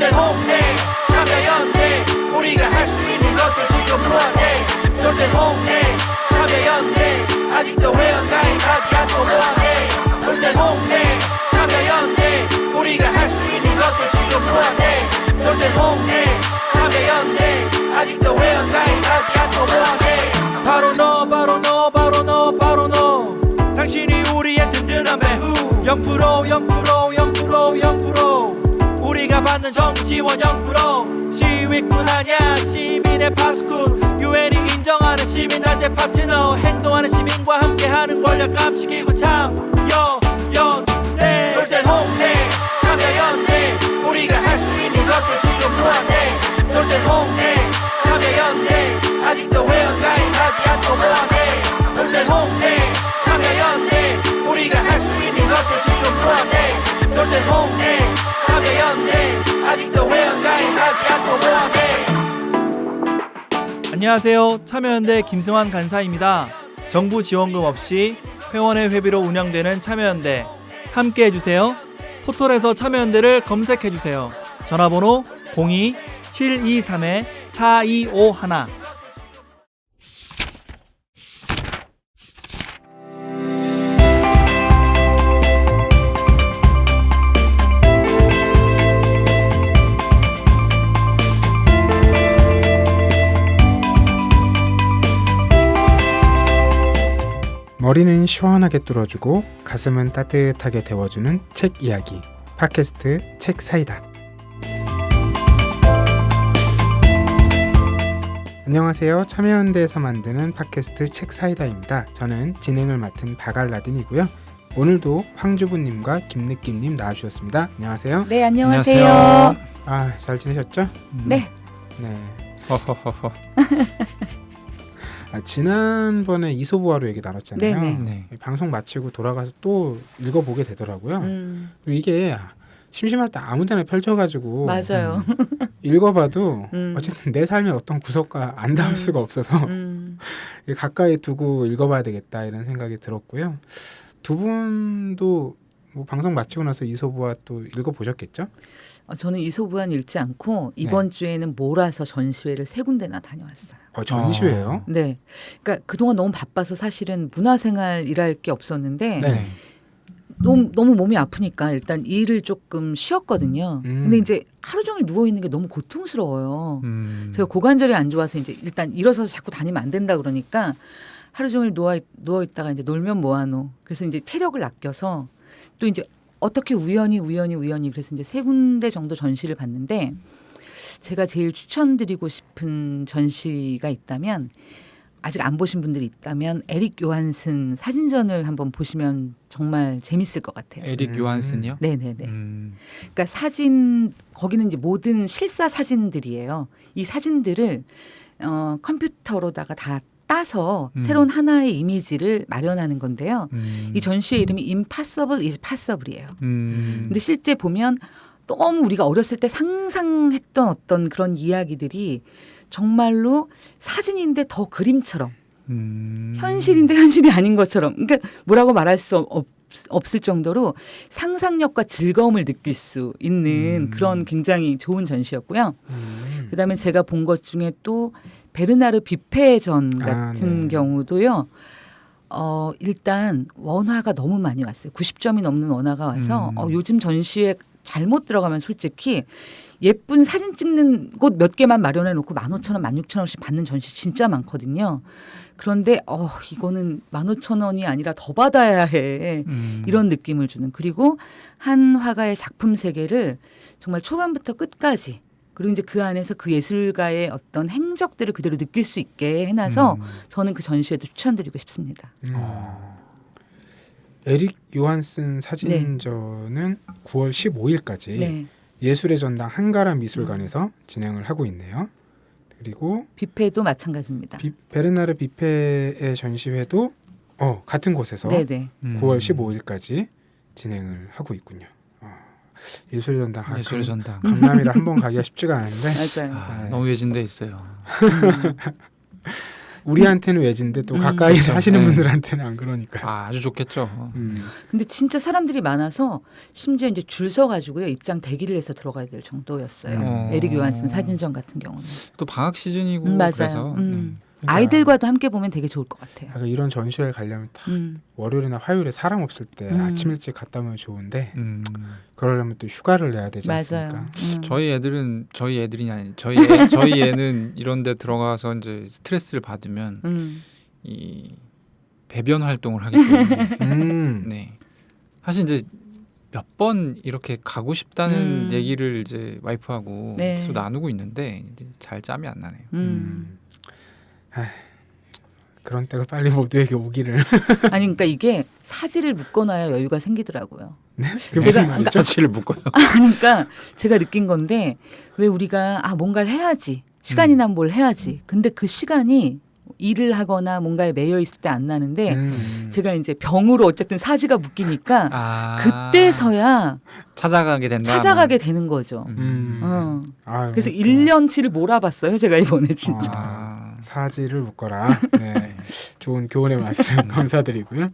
돌대 홍대 참여연대 우리가 할 수 있는 것들 지금 뭐하네 돌대 홍대 참여연대 아직도 회원가입하지 않고 뭐하네 돌대 홍대 참여연대 우리가 할 수 있는 것들 지금 뭐하네 돌대 홍대 참여연대 아직도 회원가입하지 않고 뭐하네 바로 너 바로 너 바로 너 바로 너 당신이 우리의 든든한 배후 0% 우리가 받는 정부 지원 0% 시위꾼 아냐 시민의 파수꾼 유엔이 인정하는 시민단체 파트너 행동하는 시민과 함께하는 권력 감시기구 참여연대 돌대 홍대 참여연대 우리가 할 수 있는 것들 지금 뭐하네 돌대 홍대 참여연대 아직도 회원가입하지 않고 뭐하네 돌대 홍대 참여연대 우리가 할 수 있는 것들 지금 뭐하네 돌대 홍대 참여연대 아직도 회원가입하지 않고 뭐하네. 안녕하세요. 참여연대 김승환 간사입니다. 정부 지원금 없이 회원의 회비로 운영되는 참여연대 함께 해주세요. 포털에서 참여연대를 검색해주세요. 전화번호 02-723-4251 머리는 시원하게 뚫어주고 가슴은 따뜻하게 데워주는 책 이야기 팟캐스트 책 사이다. 안녕하세요. 참여연대에서 만드는 팟캐스트 책 사이다입니다. 저는 진행을 맡은 바갈라딘이고요. 오늘도 황주부님과 김느낌님 나와주셨습니다. 안녕하세요. 네, 안녕하세요. 아, 잘 지내셨죠? 네. 네. 지난번에 이소부화로 얘기 나눴잖아요. 네. 방송 마치고 돌아가서 또 읽어보게 되더라고요. 그리고 이게 심심할 때 아무데나 펼쳐가지고 맞아요. 읽어봐도 어쨌든 내 삶의 어떤 구석과 안 닿을 수가 없어서 가까이 두고 읽어봐야 되겠다 이런 생각이 들었고요. 두 분도 뭐 방송 마치고 나서 이소부화 또 읽어보셨겠죠? 저는 이소부안 읽지 않고 이번 주에는 몰아서 전시회를 3군데나 다녀왔어요. 전시회요? 네. 그러니까 그동안 너무 바빠서 사실은 문화생활 일할 게 없었는데 네. 너무 몸이 아프니까 일단 일을 조금 쉬었거든요. 근데 이제 하루 종일 누워 있는 게 너무 고통스러워요. 제가 고관절이 안 좋아서 이제 일단 일어서서 자꾸 다니면 안 된다 그러니까 하루 종일 누워 있다가 이제 놀면 뭐하노. 그래서 이제 체력을 아껴서 또 이제 어떻게 우연히 그래서 이제 3군데 정도 전시를 봤는데 제가 제일 추천드리고 싶은 전시가 있다면 아직 안 보신 분들이 있다면 에릭 요한슨 사진전을 한번 보시면 정말 재밌을 것 같아요. 에릭 요한슨이요? 네네네. 그러니까 사진 거기는 이제 모든 실사 사진들이에요. 이 사진들을 컴퓨터로다가 다 따서 새로운 하나의 이미지를 마련하는 건데요. 이 전시의 이름이 Impossible is Possible이에요. 근데 실제 보면 너무 우리가 어렸을 때 상상했던 어떤 그런 이야기들이 정말로 사진인데 더 그림처럼 현실인데 현실이 아닌 것처럼 그러니까 뭐라고 말할 수 없을 정도로 상상력과 즐거움을 느낄 수 있는 그런 굉장히 좋은 전시였고요. 그다음에 제가 본 것 중에 또 베르나르 뷔페전 같은 경우도요. 일단 원화가 너무 많이 왔어요. 90점이 넘는 원화가 와서 요즘 전시회 잘못 들어가면 솔직히 예쁜 사진 찍는 곳 몇 개만 마련해 놓고 15,000원, 16,000원씩 받는 전시 진짜 많거든요. 그런데 이거는 15,000원이 아니라 더 받아야 해. 이런 느낌을 주는. 그리고 한 화가의 작품 세계를 정말 초반부터 끝까지 그리고 이제 그 안에서 그 예술가의 어떤 행적들을 그대로 느낄 수 있게 해놔서 저는 그 전시회도 추천드리고 싶습니다. 에릭 요한슨 사진전은 9월 15일까지 네. 예술의 전당 한가람 미술관에서 진행을 하고 있네요. 그리고 뷔페도 마찬가지입니다. 베르나르 뷔페의 전시회도 같은 곳에서 네네. 9월 15일까지 진행을 하고 있군요. 예술의 전당 강남이라 한번 가기가 쉽지가 않은데 맞아요. 너무 외진데 있어요. 우리한테는 외진데 또 가까이 그렇죠. 하시는 네. 분들한테는 안 그러니까. 아주 좋겠죠. 근데 진짜 사람들이 많아서 심지어 이제 줄 서가지고요 입장 대기를 해서 들어가야 될 정도였어요. 에릭 요한슨 사진전 같은 경우는. 또 방학 시즌이고 맞아요. 그래서 아이들과도 함께 보면 되게 좋을 것 같아요. 그러니까 이런 전시회 가려면 다 음. 월요일이나 화요일에 사람 없을 때 아침 일찍 갔다 오면 좋은데 그러려면 또 휴가를 내야 되지 않습니까? 맞아요. 저희 애들이 아니 저희 애는 이런데 들어가서 이제 스트레스를 받으면 이 배변 활동을 하기 때문에 네 사실 이제 몇 번 이렇게 가고 싶다는 얘기를 이제 와이프하고 네. 계속 나누고 있는데 이제 잘 짬이 안 나네요. 그런 때가 빨리 모두에게 오기를. 아니 그러니까 이게 사지를 묶어놔야 여유가 생기더라고요. 그게 무슨 제가- 말이죠? 자취를 묶어요. 그러니까 제가 느낀 건데 왜 우리가 뭔가를 해야지 시간이 나면 뭘 해야지. 근데 그 시간이 일을 하거나 뭔가에 매여 있을 때 안 나는데 제가 이제 병으로 어쨌든 사지가 묶이니까 그때서야 찾아가게 된다. 찾아가게 되는 거죠. 아유, 그래서 또 1년치를 몰아봤어요. 제가 이번에 진짜. 사지를 묶어라. 네. 좋은 교훈의 말씀 감사드리고요.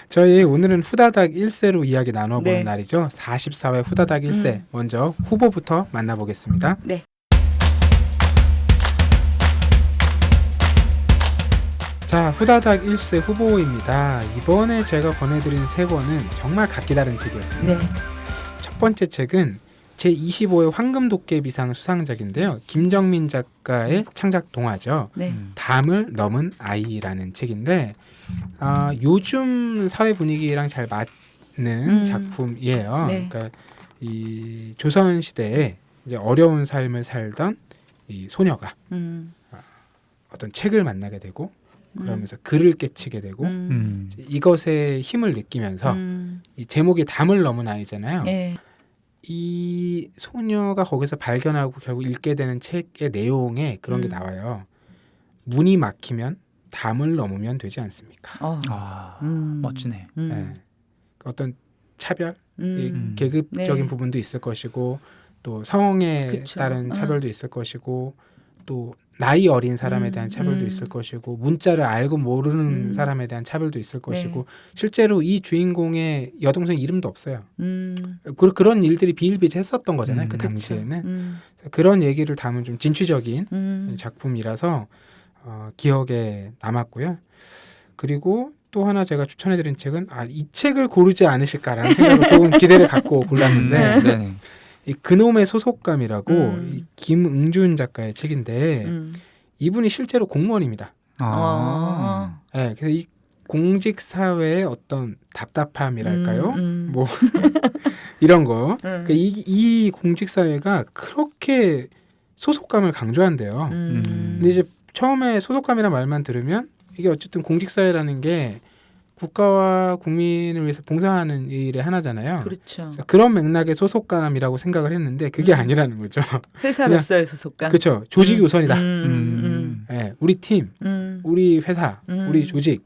저희 오늘은 후다닥 1세로 이야기 나눠보는 네. 날이죠. 44회 후다닥 1세. 먼저 후보부터 만나보겠습니다. 네. 자, 후다닥 1세 후보입니다. 이번에 제가 권해드린 세 권은 정말 각기 다른 책이었습니다. 네. 첫 번째 책은 제25회 황금도깨비상 수상작인데요. 김정민 작가의 창작 동화죠. 네. 담을 넘은 아이라는 책인데 요즘 사회 분위기랑 잘 맞는 작품이에요. 네. 그러니까 이 조선 시대에 이제 어려운 삶을 살던 이 소녀가 어떤 책을 만나게 되고 그러면서 글을 깨치게 되고 이것에 힘을 느끼면서 이 제목이 담을 넘은 아이잖아요. 네. 이 소녀가 거기서 발견하고 결국 읽게 되는 책의 내용에 그런 게 나와요. 문이 막히면 담을 넘으면 되지 않습니까? 멋지네. 네. 어떤 차별, 이 계급적인 네. 부분도 있을 것이고 또 성에 그쵸. 따른 차별도 있을 것이고 또 나이 어린 사람에 대한 차별도 있을 것이고 문자를 알고 모르는 사람에 대한 차별도 있을 것이고 실제로 이 주인공의 여동생 이름도 없어요. 그런 일들이 비일비재했었던 거잖아요. 그 당시에는. 그런 얘기를 담은 좀 진취적인 작품이라서 기억에 남았고요. 그리고 또 하나 제가 추천해드린 책은 이 책을 고르지 않으실까라는 생각을 조금 기대를 갖고 골랐는데 네네. 이 그놈의 소속감이라고 이 김응준 작가의 책인데 이분이 실제로 공무원입니다. 네, 그래서 이 공직 사회의 어떤 답답함이랄까요? 뭐 이런 거. 그러니까 이 공직 사회가 그렇게 소속감을 강조한대요. 근데 이제 처음에 소속감이라는 말만 들으면 이게 어쨌든 공직 사회라는 게 국가와 국민을 위해서 봉사하는 일의 하나잖아요. 그렇죠. 그런 맥락의 소속감이라고 생각을 했는데 그게 아니라는 거죠. 회사로서의 소속감. 그렇죠. 조직이 우선이다. 네, 우리 팀, 우리 회사, 우리 조직.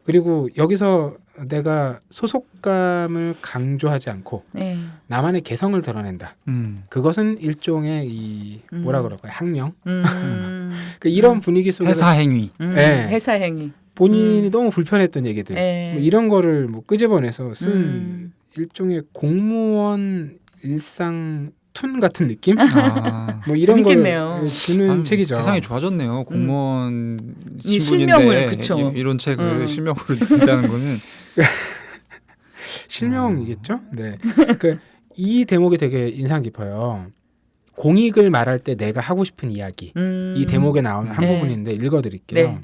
그리고 여기서 내가 소속감을 강조하지 않고 네. 나만의 개성을 드러낸다. 그것은 일종의 이 뭐라 그럴까요? 학명. 그 이런 분위기 속에서 회사 행위. 네. 회사 행위. 본인이 너무 불편했던 얘기들 뭐 이런 거를 뭐 끄집어내서 쓴 일종의 공무원 일상 툰 같은 느낌? 뭐 이런 재밌겠네요. 걸 주는 책이죠. 세상이 좋아졌네요. 공무원 이 신분인데 실명을, 그쵸. 이런 책을 실명으로 낸다는 거는 실명이겠죠? 네. 그러니까 이 대목이 되게 인상 깊어요. 공익을 말할 때 내가 하고 싶은 이야기. 이 대목에 나오는 한 네. 부분인데 읽어드릴게요. 네.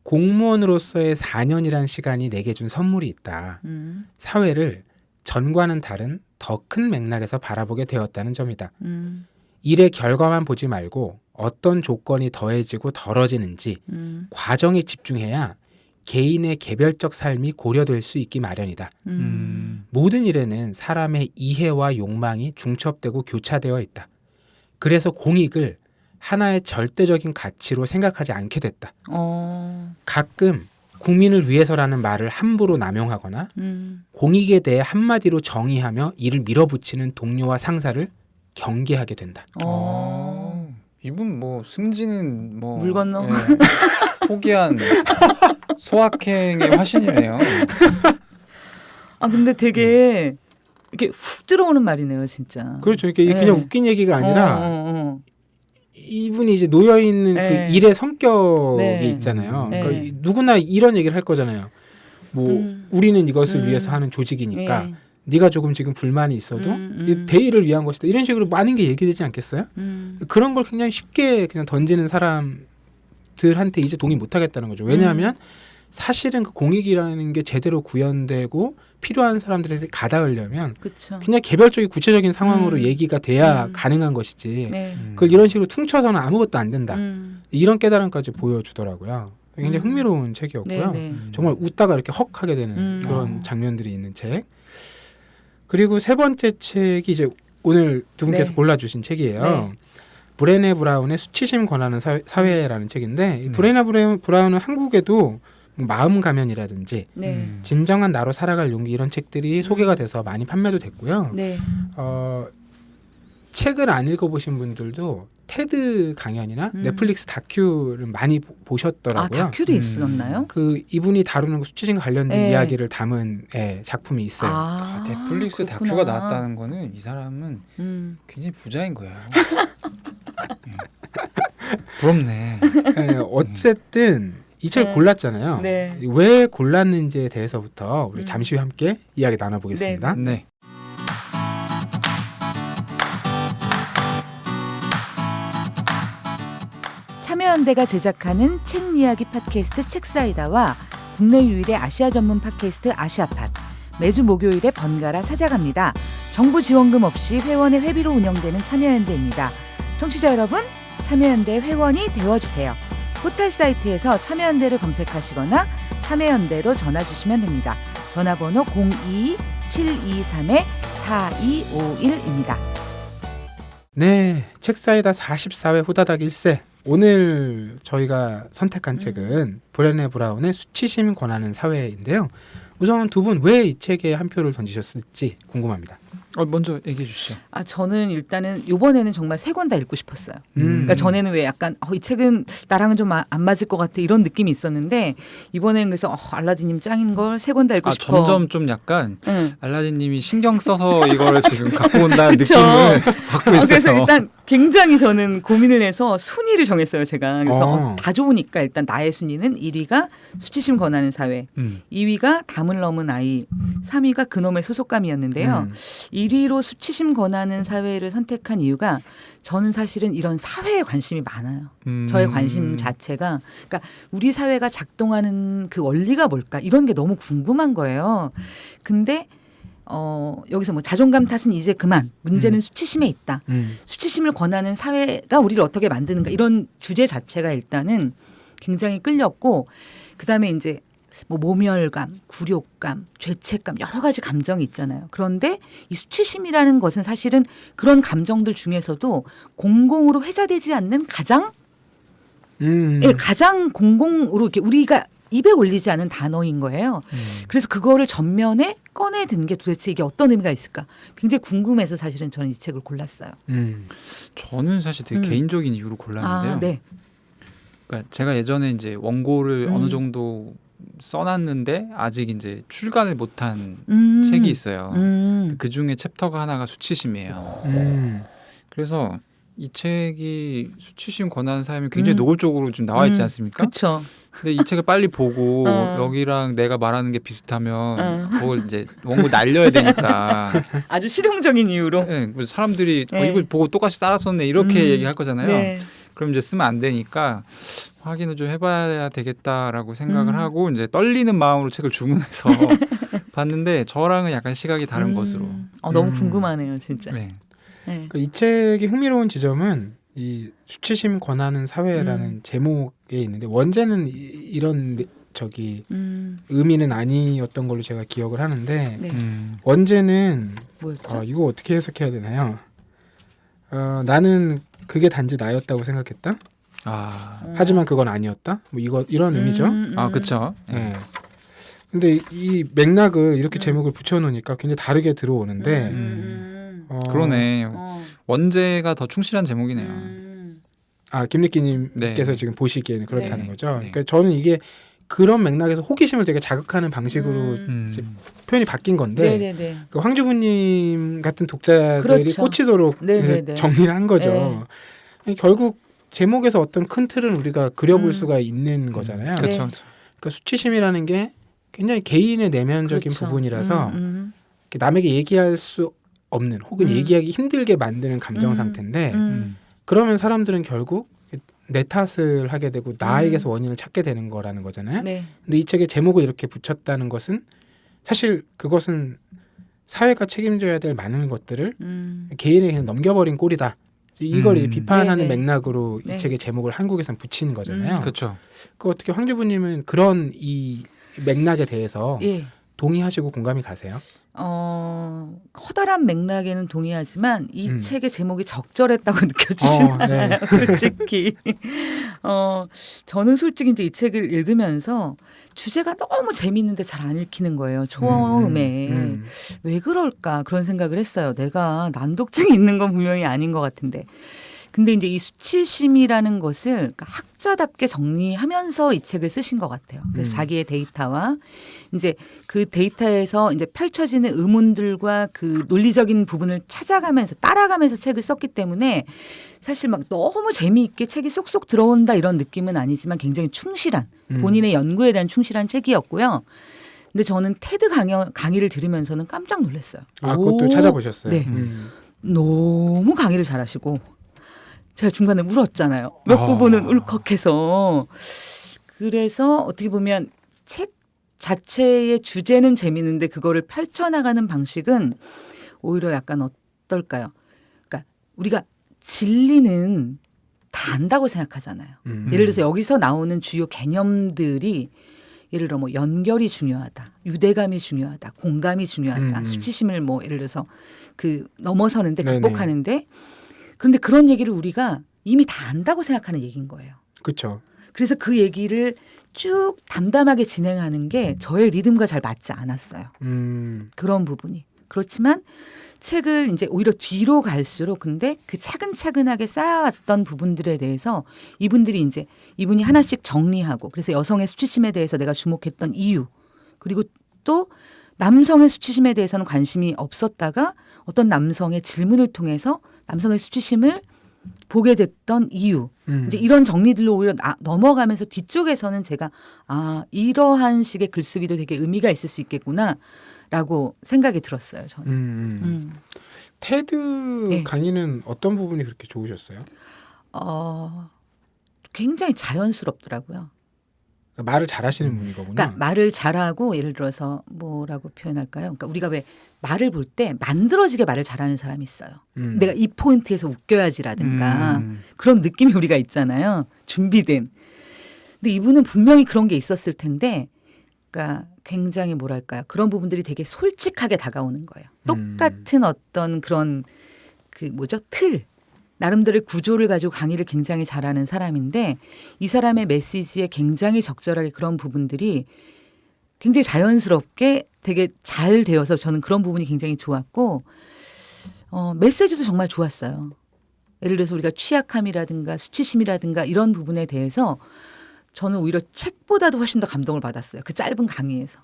공무원으로서의 4년이란 시간이 내게 준 선물이 있다. 사회를 전과는 다른 더 큰 맥락에서 바라보게 되었다는 점이다. 일의 결과만 보지 말고 어떤 조건이 더해지고 덜어지는지 과정에 집중해야 개인의 개별적 삶이 고려될 수 있기 마련이다. 모든 일에는 사람의 이해와 욕망이 중첩되고 교차되어 있다. 그래서 공익을 하나의 절대적인 가치로 생각하지 않게 됐다. 가끔 국민을 위해서라는 말을 함부로 남용하거나 공익에 대해 한마디로 정의하며 이를 밀어붙이는 동료와 상사를 경계하게 된다. 이분 뭐 승진은 뭐 물 건너. 포기한 소확행의 화신이네요. 아 근데 되게 이렇게 훅 들어오는 말이네요, 진짜. 그렇죠. 이게 네. 그냥 웃긴 얘기가 아니라 이분이 이제 놓여 있는 네. 그 일의 성격이 네. 있잖아요. 네. 그러니까 누구나 이런 얘기를 할 거잖아요. 뭐 우리는 이것을 위해서 하는 조직이니까 네. 네가 조금 지금 불만이 있어도 이 대의를 위한 것이다. 이런 식으로 많은 게 얘기되지 않겠어요? 그런 걸 굉장히 쉽게 그냥 던지는 사람들한테 이제 동의 못 하겠다는 거죠. 왜냐하면 사실은 그 공익이라는 게 제대로 구현되고 필요한 사람들한테 가닿으려면 그쵸. 그냥 개별적인 구체적인 상황으로 얘기가 돼야 음. 가능한 것이지. 네. 그걸 이런 식으로 퉁쳐서는 아무것도 안 된다. 이런 깨달음까지 보여주더라고요. 굉장히 흥미로운 책이었고요. 네, 네. 정말 웃다가 이렇게 헉 하게 되는 그런 장면들이 있는 책. 그리고 세 번째 책이 이제 오늘 두 분께서 네. 골라주신 책이에요. 네. 브레네 브라운의 수치심 권하는 사회라는 책인데 이 브레네 브라운은 한국에도 마음 가면이라든지 네. 진정한 나로 살아갈 용기 이런 책들이 소개가 돼서 많이 판매도 됐고요. 네. 책을 안 읽어보신 분들도 테드 강연이나 넷플릭스 다큐를 많이 보셨더라고요. 아 다큐도 있었나요? 그 이분이 다루는 그 수치심과 관련된 네. 이야기를 담은 작품이 있어요. 아, 넷플릭스 그렇구나. 다큐가 나왔다는 거는 이 사람은 굉장히 부자인 거야. 부럽네. 네, 어쨌든 이 책을 네. 골랐잖아요. 네. 왜 골랐는지에 대해서부터 우리 잠시 후에 함께 이야기 나눠보겠습니다. 네. 참여연대가 제작하는 책 이야기 팟캐스트 책사이다와 국내 유일의 아시아 전문 팟캐스트 아시아팟 매주 목요일에 번갈아 찾아갑니다. 정부 지원금 없이 회원의 회비로 운영되는 참여연대입니다. 청취자 여러분, 참여연대 회원이 되어주세요. 포털 사이트에서 참여연대를 검색하시거나 참여연대로 전화 주시면 됩니다. 전화번호 02-723-4251입니다. 네, 책사이다 44회 후다닥 1세. 오늘 저희가 선택한 책은 브레네 브라운의 수치심 권하는 사회인데요. 우선 두 분 왜 이 책에 한 표를 던지셨을지 궁금합니다. 먼저 얘기해 주시죠. 아 저는 일단은 이번에는 정말 세 권 다 읽고 싶었어요. 그러니까 전에는 왜 약간 이 책은 나랑은 좀 안 맞을 것 같아 이런 느낌이 있었는데 이번에는 그래서 알라딘님 짱인 걸 세 권 다 읽고 싶어. 점점 좀 약간 응. 알라딘님이 신경 써서 이거를 지금 갖고 온다는 그쵸. 느낌을 받고 있어요. 그래서 일단 굉장히 저는 고민을 해서 순위를 정했어요. 제가 그래서 다 좋으니까 일단 나의 순위는 1위가 수치심 권하는 사회, 2위가 담을 넘은 아이, 3위가 그놈의 소속감이었는데요. 1위로 수치심 권하는 사회를 선택한 이유가 저는 사실은 이런 사회에 관심이 많아요. 저의 관심 자체가 그러니까 우리 사회가 작동하는 그 원리가 뭘까 이런 게 너무 궁금한 거예요. 근데 여기서 뭐 자존감 탓은 이제 그만. 문제는 수치심에 있다. 수치심을 권하는 사회가 우리를 어떻게 만드는가 이런 주제 자체가 일단은 굉장히 끌렸고 그다음에 이제 뭐 모멸감, 굴욕감, 죄책감 여러 가지 감정이 있잖아요. 그런데 이 수치심이라는 것은 사실은 그런 감정들 중에서도 공공으로 회자되지 않는 가장 공공으로 이렇게 우리가 입에 올리지 않은 단어인 거예요. 그래서 그거를 전면에 꺼내든 게 도대체 이게 어떤 의미가 있을까 굉장히 궁금해서 사실은 저는 이 책을 골랐어요. 저는 사실 되게 개인적인 이유로 골랐는데요. 아, 네. 그러니까 제가 예전에 이제 원고를 어느 정도 써놨는데 아직 이제 출간을 못한 책이 있어요. 그 중에 챕터가 하나가 수치심이에요. 그래서 이 책이 수치심 권하는 사람이 굉장히 노골적으로 좀 나와 있지 않습니까? 그렇죠. 근데 이 책을 빨리 보고 여기랑 내가 말하는 게 비슷하면 그걸 이제 원고 날려야 되니까 아주 실용적인 이유로. 네, 사람들이 네. 이걸 보고 똑같이 따라썼네 이렇게 얘기할 거잖아요. 네. 그럼 이제 쓰면 안 되니까 확인을 좀 해봐야 되겠다라고 생각을 하고 이제 떨리는 마음으로 책을 주문해서 봤는데 저랑은 약간 시각이 다른 것으로. 너무 궁금하네요, 진짜. 네. 네. 이 책이 흥미로운 지점은 이 수치심 권하는 사회라는 제목에 있는데 원제는 이런 의미는 아니었던 걸로 제가 기억을 하는데 네. 원제는 뭐였죠? 이거 어떻게 해석해야 되나요? 나는 그게 단지 나였다고 생각했다. 하지만 그건 아니었다. 뭐 이런 의미죠. 그렇죠. 네. 근데 이 맥락을 이렇게 제목을 붙여놓으니까 굉장히 다르게 들어오는데 그러네. 원제가 더 충실한 제목이네요. 김리끼님께서 네. 지금 보시기에는 그렇다는 네. 거죠. 네. 그러니까 저는 이게 그런 맥락에서 호기심을 되게 자극하는 방식으로 이제 표현이 바뀐 건데 네네네. 그 황주부님 같은 독자들이 그렇죠. 꽂히도록 네네네. 정리를 한 거죠. 결국 제목에서 어떤 큰 틀은 우리가 그려볼 수가 있는 거잖아요. 네. 그렇죠. 그러니까 수치심이라는 게 굉장히 개인의 내면적인 그렇죠. 부분이라서 이렇게 남에게 얘기할 수 없는 혹은 얘기하기 힘들게 만드는 감정 상태인데 그러면 사람들은 결국 내 탓을 하게 되고 나에게서 원인을 찾게 되는 거라는 거잖아요. 네. 근데 이 책에 제목을 이렇게 붙였다는 것은 사실 그것은 사회가 책임져야 될 많은 것들을 개인에게 그냥 넘겨버린 꼴이다. 이걸 이제 비판하는 네네. 맥락으로 이 네. 책의 제목을 한국에선 붙인 거잖아요. 그렇죠. 그 어떻게 황주부님은 그런 이 맥락에 대해서 예. 동의하시고 공감이 가세요? 커다란 맥락에는 동의하지만 이 책의 제목이 적절했다고 네. 느껴지시나요? 솔직히. 저는 솔직히 이제 이 책을 읽으면서 주제가 너무 재미있는데 잘 안 읽히는 거예요. 처음에. 왜 그럴까 그런 생각을 했어요. 내가 난독증이 있는 건 분명히 아닌 것 같은데. 근데 이제 이 수치심이라는 것을 그러니까 학자답게 정리하면서 이 책을 쓰신 것 같아요. 그래서 자기의 데이터와 이제 그 데이터에서 이제 펼쳐지는 의문들과 그 논리적인 부분을 찾아가면서 따라가면서 책을 썼기 때문에 사실 막 너무 재미있게 책이 쏙쏙 들어온다 이런 느낌은 아니지만 굉장히 충실한 본인의 연구에 대한 충실한 책이었고요. 근데 저는 테드 강의를 들으면서는 깜짝 놀랐어요. 그것도 찾아보셨어요? 네. 너무 강의를 잘하시고 제가 중간에 울었잖아요. 몇 부분은 울컥해서. 그래서 어떻게 보면 책 자체의 주제는 재미있는데 그거를 펼쳐나가는 방식은 오히려 약간 어떨까요? 그러니까 우리가 진리는 다 안다고 생각하잖아요. 예를 들어서 여기서 나오는 주요 개념들이 예를 들어 뭐 연결이 중요하다, 유대감이 중요하다, 공감이 중요하다, 수치심을 뭐 예를 들어서 그 넘어서는데 극복하는데 그런데 그런 얘기를 우리가 이미 다 안다고 생각하는 얘기인 거예요. 그렇죠. 그래서 그 얘기를 쭉 담담하게 진행하는 게 저의 리듬과 잘 맞지 않았어요. 그런 부분이. 그렇지만 책을 이제 오히려 뒤로 갈수록 근데 그 차근차근하게 쌓아왔던 부분들에 대해서 이분이 하나씩 정리하고 그래서 여성의 수치심에 대해서 내가 주목했던 이유 그리고 또 남성의 수치심에 대해서는 관심이 없었다가 어떤 남성의 질문을 통해서 남성의 수치심을 보게 됐던 이유 이제 이런 정리들로 오히려 넘어가면서 뒤쪽에서는 제가 이러한 식의 글쓰기도 되게 의미가 있을 수 있겠구나라고 생각이 들었어요. 저는. 테드 네. 강의는 어떤 부분이 그렇게 좋으셨어요? 굉장히 자연스럽더라고요. 그러니까 말을 잘하시는 분인 거군요. 그러니까 말을 잘하고 예를 들어서 뭐라고 표현할까요? 그러니까 우리가 왜 말을 볼 때 만들어지게 말을 잘하는 사람이 있어요. 내가 이 포인트에서 웃겨야지라든가 그런 느낌이 우리가 있잖아요. 준비된. 근데 이분은 분명히 그런 게 있었을 텐데 그러니까 굉장히 뭐랄까요. 그런 부분들이 되게 솔직하게 다가오는 거예요. 똑같은 어떤 그런 틀. 나름대로의 구조를 가지고 강의를 굉장히 잘하는 사람인데 이 사람의 메시지에 굉장히 적절하게 그런 부분들이 굉장히 자연스럽게 되게 잘 되어서 저는 그런 부분이 굉장히 좋았고 메시지도 정말 좋았어요. 예를 들어서 우리가 취약함이라든가 수치심이라든가 이런 부분에 대해서 저는 오히려 책보다도 훨씬 더 감동을 받았어요. 그 짧은 강의에서.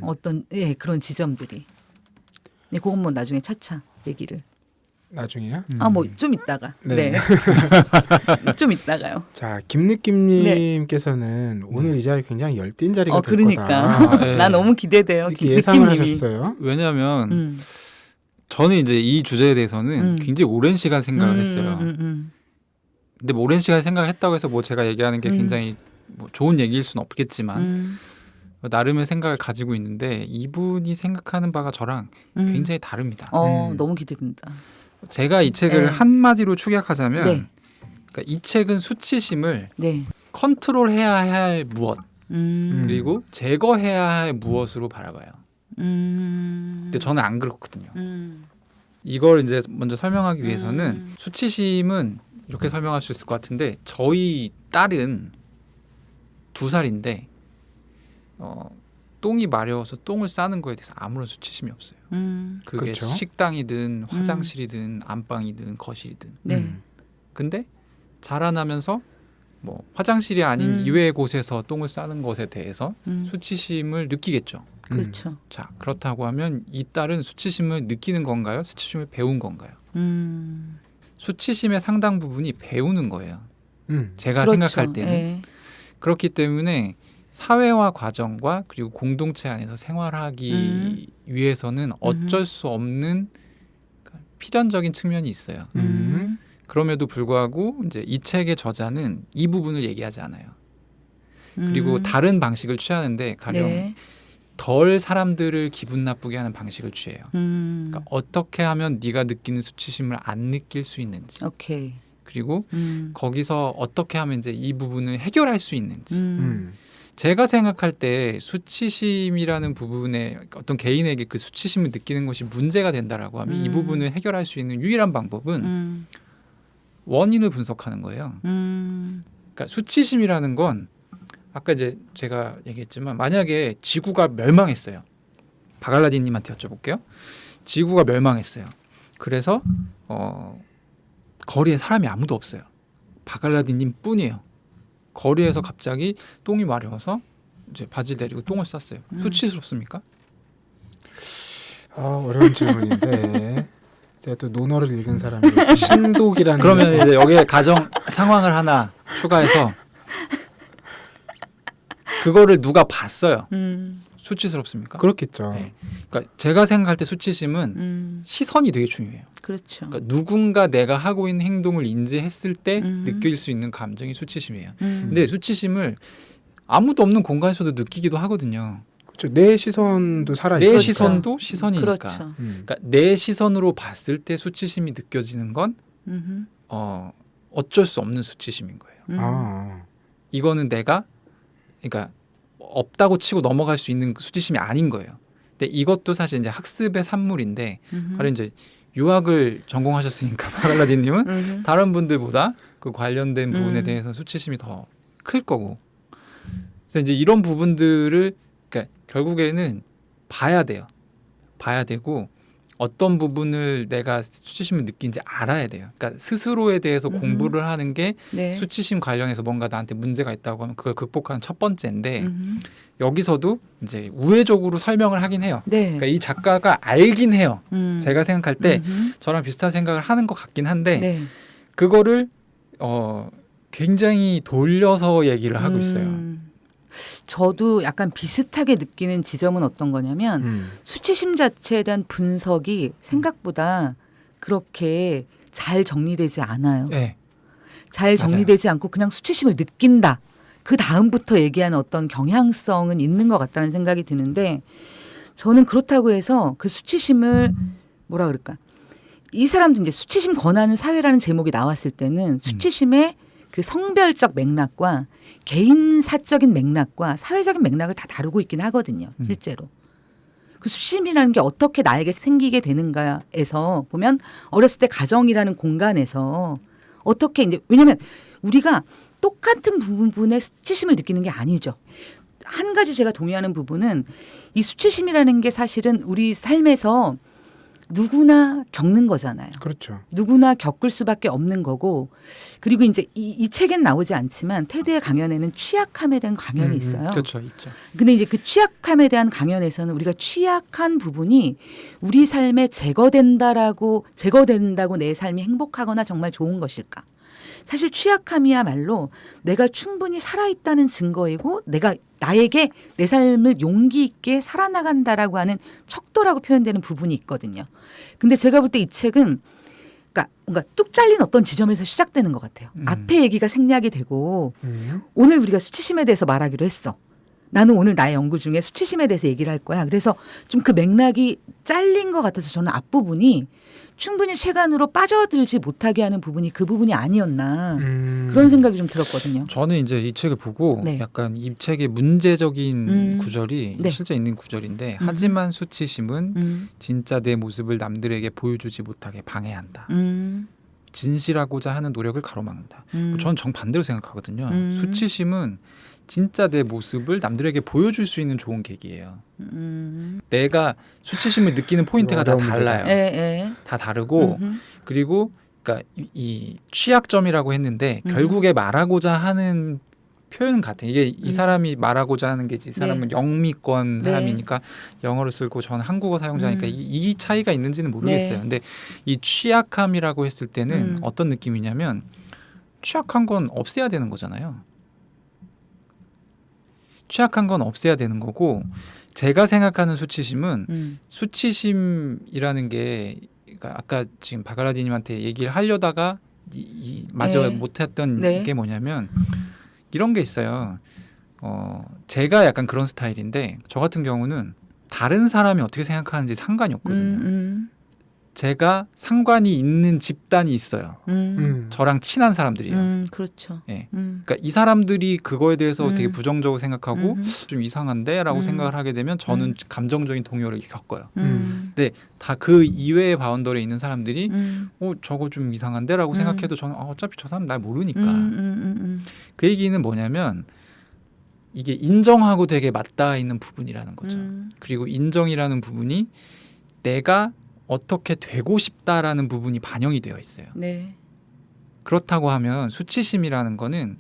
어떤 그런 지점들이. 그건 뭐 나중에 차차 얘기를. 나중에요? 뭐 좀 이따가. 네. 좀 이따가요. 자, 김느낌님께서는 오늘 이 자리 굉장히 열띤 자리가 될 그러니까. 거다. 나 너무 기대돼요. 이렇게 예상을 느낌님이. 하셨어요? 왜냐하면 저는 이제 이 주제에 대해서는 굉장히 오랜 시간 생각을 했어요. 근데 뭐 오랜 시간 생각했다고 해서 뭐 제가 얘기하는 게 굉장히 뭐 좋은 얘기일 수는 없겠지만 나름의 생각을 가지고 있는데 이분이 생각하는 바가 저랑 굉장히 다릅니다. 너무 기대된다. 제가 이 책을 한마디로 축약하자면 그러니까 이 책은 수치심을 네. 컨트롤해야 할 무엇 그리고 제거해야 할 무엇으로 바라봐요. 근데 저는 안 그렇거든요. 이걸 이제 먼저 설명하기 위해서는 수치심은 이렇게 설명할 수 있을 것 같은데 저희 딸은 2살인데 똥이 마려워서 똥을 싸는 거에 대해서 아무런 수치심이 없어요. 그게 그렇죠. 식당이든 화장실이든 안방이든 거실이든. 네. 근데 자라나면서 뭐 화장실이 아닌 이외의 곳에서 똥을 싸는 것에 대해서 수치심을 느끼겠죠. 그렇죠. 자, 그렇다고 하면 이 딸은 수치심을 느끼는 건가요? 수치심을 배운 건가요? 수치심의 상당 부분이 배우는 거예요. 제가 그렇죠. 생각할 때는. 예. 그렇기 때문에 사회화 과정과 그리고 공동체 안에서 생활하기 위해서는 어쩔 수 없는 필연적인 측면이 있어요. 그럼에도 불구하고 이제 이 책의 저자는 이 부분을 얘기하지 않아요. 그리고 다른 방식을 취하는데 가령 네. 덜 사람들을 기분 나쁘게 하는 방식을 취해요. 그러니까 어떻게 하면 네가 느끼는 수치심을 안 느낄 수 있는지. 오케이. 그리고 거기서 어떻게 하면 이제 이 부분을 해결할 수 있는지. 음. 제가 생각할 때 수치심이라는 부분에 어떤 개인에게 그 수치심을 느끼는 것이 문제가 된다라고 하면 이 부분을 해결할 수 있는 유일한 방법은 원인을 분석하는 거예요. 그러니까 수치심이라는 건 아까 이제 제가 얘기했지만 만약에 지구가 멸망했어요. 바갈라디님한테 여쭤볼게요. 지구가 멸망했어요. 그래서 거리에 사람이 아무도 없어요. 바갈라디님 뿐이에요. 거리에서 갑자기 똥이 마려워서 이제 바지 내리고 똥을 쌌어요. 수치스럽습니까? 어려운 질문인데 제가 또 논어를 읽은 사람이 신독이라는 그러면 이제 여기에 가정 상황을 하나 추가해서 그거를 누가 봤어요. 수치스럽습니까? 그렇겠죠. 네. 그러니까 제가 생각할 때 수치심은 시선이 되게 중요해요. 그렇죠. 그러니까 누군가 내가 하고 있는 행동을 인지했을 때 느낄 수 있는 감정이 수치심이에요. 근데 수치심을 아무도 없는 공간에서도 느끼기도 하거든요. 그렇죠. 내 시선도 살아 내 있으니까. 시선도 시선이니까. 그렇죠. 그러니까 내 시선으로 봤을 때 수치심이 느껴지는 건 어쩔 수 없는 수치심인 거예요. 아. 이거는 내가 그러니까 없다고 치고 넘어갈 수 있는 수치심이 아닌 거예요. 근데 이것도 사실 이제 학습의 산물인데, 가령 이제 유학을 전공하셨으니까 바갈라디님은 다른 분들보다 그 관련된 부분에 대해서 수치심이 더 클 거고. 그래서 이제 이런 부분들을 그러니까 결국에는 봐야 돼요. 봐야 되고 어떤 부분을 내가 수치심을 느낀지 알아야 돼요. 그러니까 스스로에 대해서 공부를 하는 게 네. 수치심 관련해서 뭔가 나한테 문제가 있다고 하면 그걸 극복하는 첫 번째인데 여기서도 이제 우회적으로 설명을 하긴 해요. 네. 그러니까 이 작가가 알긴 해요. 제가 생각할 때 음흠. 저랑 비슷한 생각을 하는 것 같긴 한데 네. 그거를 굉장히 돌려서 얘기를 하고 있어요. 저도 약간 비슷하게 느끼는 지점은 어떤 거냐면 수치심 자체에 대한 분석이 생각보다 그렇게 잘 정리되지 않아요. 네. 잘 정리되지 않고 그냥 수치심을 느낀다. 그 다음부터 얘기하는 어떤 경향성은 있는 것 같다는 생각이 드는데 저는 그렇다고 해서 그 수치심을 뭐라 그럴까. 이 사람도 이제 수치심 권하는 사회라는 제목이 나왔을 때는 수치심의 그 성별적 맥락과 개인사적인 맥락과 사회적인 맥락을 다 다루고 있긴 하거든요. 실제로. 그 수치심이라는 게 어떻게 나에게 생기게 되는가에서 보면 어렸을 때 가정이라는 공간에서 어떻게 이제 왜냐하면 우리가 똑같은 부분에 수치심을 느끼는 게 아니죠. 한 가지 제가 동의하는 부분은 이 수치심이라는 게 사실은 우리 삶에서 누구나 겪는 거잖아요. 그렇죠. 누구나 겪을 수밖에 없는 거고 그리고 이제 이 책엔 나오지 않지만 테드의 강연에는 취약함에 대한 강연이 있어요. 그렇죠, 있죠. 근데 이제 그 취약함에 대한 강연에서는 우리가 취약한 부분이 우리 삶에 제거된다고 내 삶이 행복하거나 정말 좋은 것일까? 사실 취약함이야말로 내가 충분히 살아있다는 증거이고 내가 나에게 내 삶을 용기 있게 살아나간다라고 하는 척도라고 표현되는 부분이 있거든요. 근데 제가 볼 때 이 책은 그러니까 뭔가 뚝 잘린 어떤 지점에서 시작되는 것 같아요. 앞에 얘기가 생략이 되고 오늘 우리가 수치심에 대해서 말하기로 했어. 나는 오늘 나의 연구 중에 수치심에 대해서 얘기를 할 거야. 그래서 좀 그 맥락이 잘린 것 같아서 저는 앞부분이 충분히 체간으로 빠져들지 못하게 하는 부분이 그 부분이 아니었나 그런 생각이 좀 들었거든요. 저는 이제 이 책을 보고 네. 약간 이 책의 문제적인 구절이 네. 실제 있는 구절인데 하지만 수치심은 진짜 내 모습을 남들에게 보여주지 못하게 방해한다. 진실하고자 하는 노력을 가로막는다. 저는 정반대로 생각하거든요. 수치심은 진짜 내 모습을 남들에게 보여줄 수 있는 좋은 계기예요. 내가 수치심을 느끼는 포인트가 다 달라요. 에. 다 다르고 그리고 그러니까 이 취약점이라고 했는데 결국에 말하고자 하는 표현 같아. 이게 이 사람이 말하고자 하는 게지. 이 사람은 영미권 사람이니까 영어를 쓰고 저는 한국어 사용자니까 이 차이가 있는지는 모르겠어요. 근데 이 취약함이라고 했을 때는 어떤 느낌이냐면 취약한 건 없애야 되는 거잖아요. 취약한 건 없애야 되는 거고 제가 생각하는 수치심은 수치심이라는 게 그러니까 아까 지금 바가라디님한테 얘기를 하려다가 마저 못했던 게 뭐냐면 이런 게 있어요. 제가 약간 그런 스타일인데 저 같은 경우는 다른 사람이 어떻게 생각하는지 상관이 없거든요. 제가 상관이 있는 집단이 있어요. 저랑 친한 사람들이요. 그렇죠. 예. 그러니까 이 사람들이 그거에 대해서 되게 부정적으로 생각하고 좀 이상한데라고 생각을 하게 되면 저는 감정적인 동요를 겪어요. 근데 다 그 이외의 바운더리에 있는 사람들이 저거 좀 이상한데라고 생각해도 저는 어차피 저 사람 날 모르니까. 그 얘기는 뭐냐면 이게 인정하고 되게 맞닿아 있는 부분이라는 거죠. 그리고 인정이라는 부분이 내가 어떻게 되고 싶다라는 부분이 반영이 되어 있어요. 네. 그렇다고 하면 수치심이라는 거는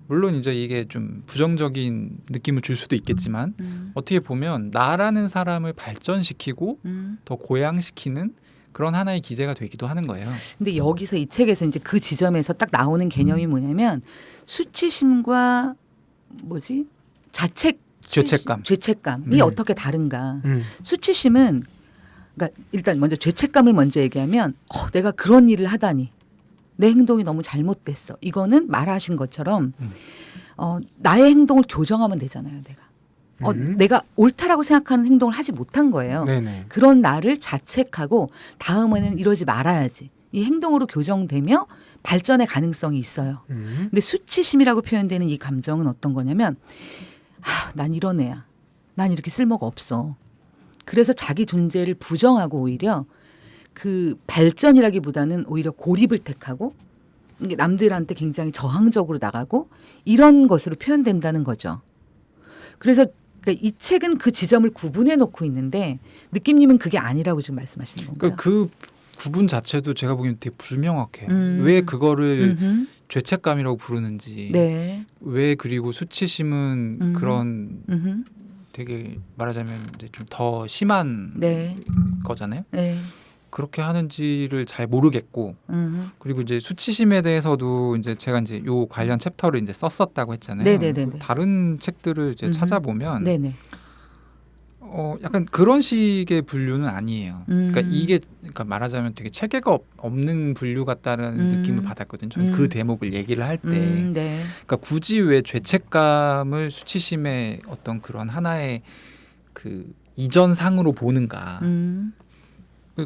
물론 이제 이게 좀 부정적인 느낌을 줄 수도 있겠지만 어떻게 보면 나라는 사람을 발전시키고 더 고양시키는 그런 하나의 기제가 되기도 하는 거예요. 근데 여기서 이 책에서 이제 그 지점에서 딱 나오는 개념이 뭐냐면 수치심과 죄책감이 어떻게 다른가. 수치심은 그러니까 일단 먼저 죄책감을 먼저 얘기하면 내가 그런 일을 하다니 내 행동이 너무 잘못됐어. 이거는 말하신 것처럼 나의 행동을 교정하면 되잖아요. 내가 옳다라고 생각하는 행동을 하지 못한 거예요. 네네. 그런 나를 자책하고 다음에는 이러지 말아야지. 이 행동으로 교정되며 발전의 가능성이 있어요. 근데 수치심이라고 표현되는 이 감정은 어떤 거냐면 난 이런 애야. 난 이렇게 쓸모가 없어. 그래서 자기 존재를 부정하고 오히려 그 발전이라기보다는 오히려 고립을 택하고 남들한테 굉장히 저항적으로 나가고 이런 것으로 표현된다는 거죠. 그래서 이 책은 그 지점을 구분해 놓고 있는데 느낌님은 그게 아니라고 지금 말씀하시는 건가요? 그 구분 자체도 제가 보기엔 되게 불명확해요. 왜 그거를 죄책감이라고 부르는지 왜 그리고 수치심은 그런 되게 말하자면 이제 좀 더 심한 거잖아요. 그렇게 하는지를 잘 모르겠고 그리고 이제 수치심에 대해서도 이제 제가 이제 요 관련 챕터를 이제 썼었다고 했잖아요. 다른 책들을 이제 찾아보면 약간 그런 식의 분류는 아니에요. 그러니까 이게 그러니까 말하자면 되게 체계가 없는 분류 같다는 느낌을 받았거든요. 저는 그 대목을 얘기를 할 때, 그러니까 굳이 왜 죄책감을 수치심의 어떤 그런 하나의 그 이전상으로 보는가?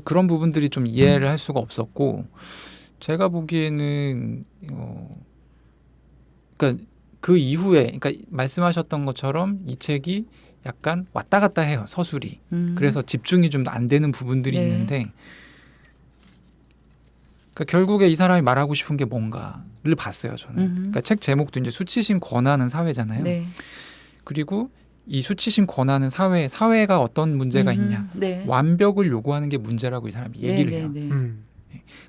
그런 부분들이 좀 이해를 할 수가 없었고, 제가 보기에는 그러니까 그 이후에, 그러니까 말씀하셨던 것처럼 이 책이 약간 왔다 갔다 해요, 서술이. 그래서 집중이 좀 안 되는 부분들이 있는데 그러니까 결국에 이 사람이 말하고 싶은 게 뭔가를 봤어요, 저는. 그러니까 책 제목도 이제 수치심 권하는 사회잖아요. 그리고 이 수치심 권하는 사회가 어떤 문제가 있냐. 완벽을 요구하는 게 문제라고 이 사람이 얘기를 해요.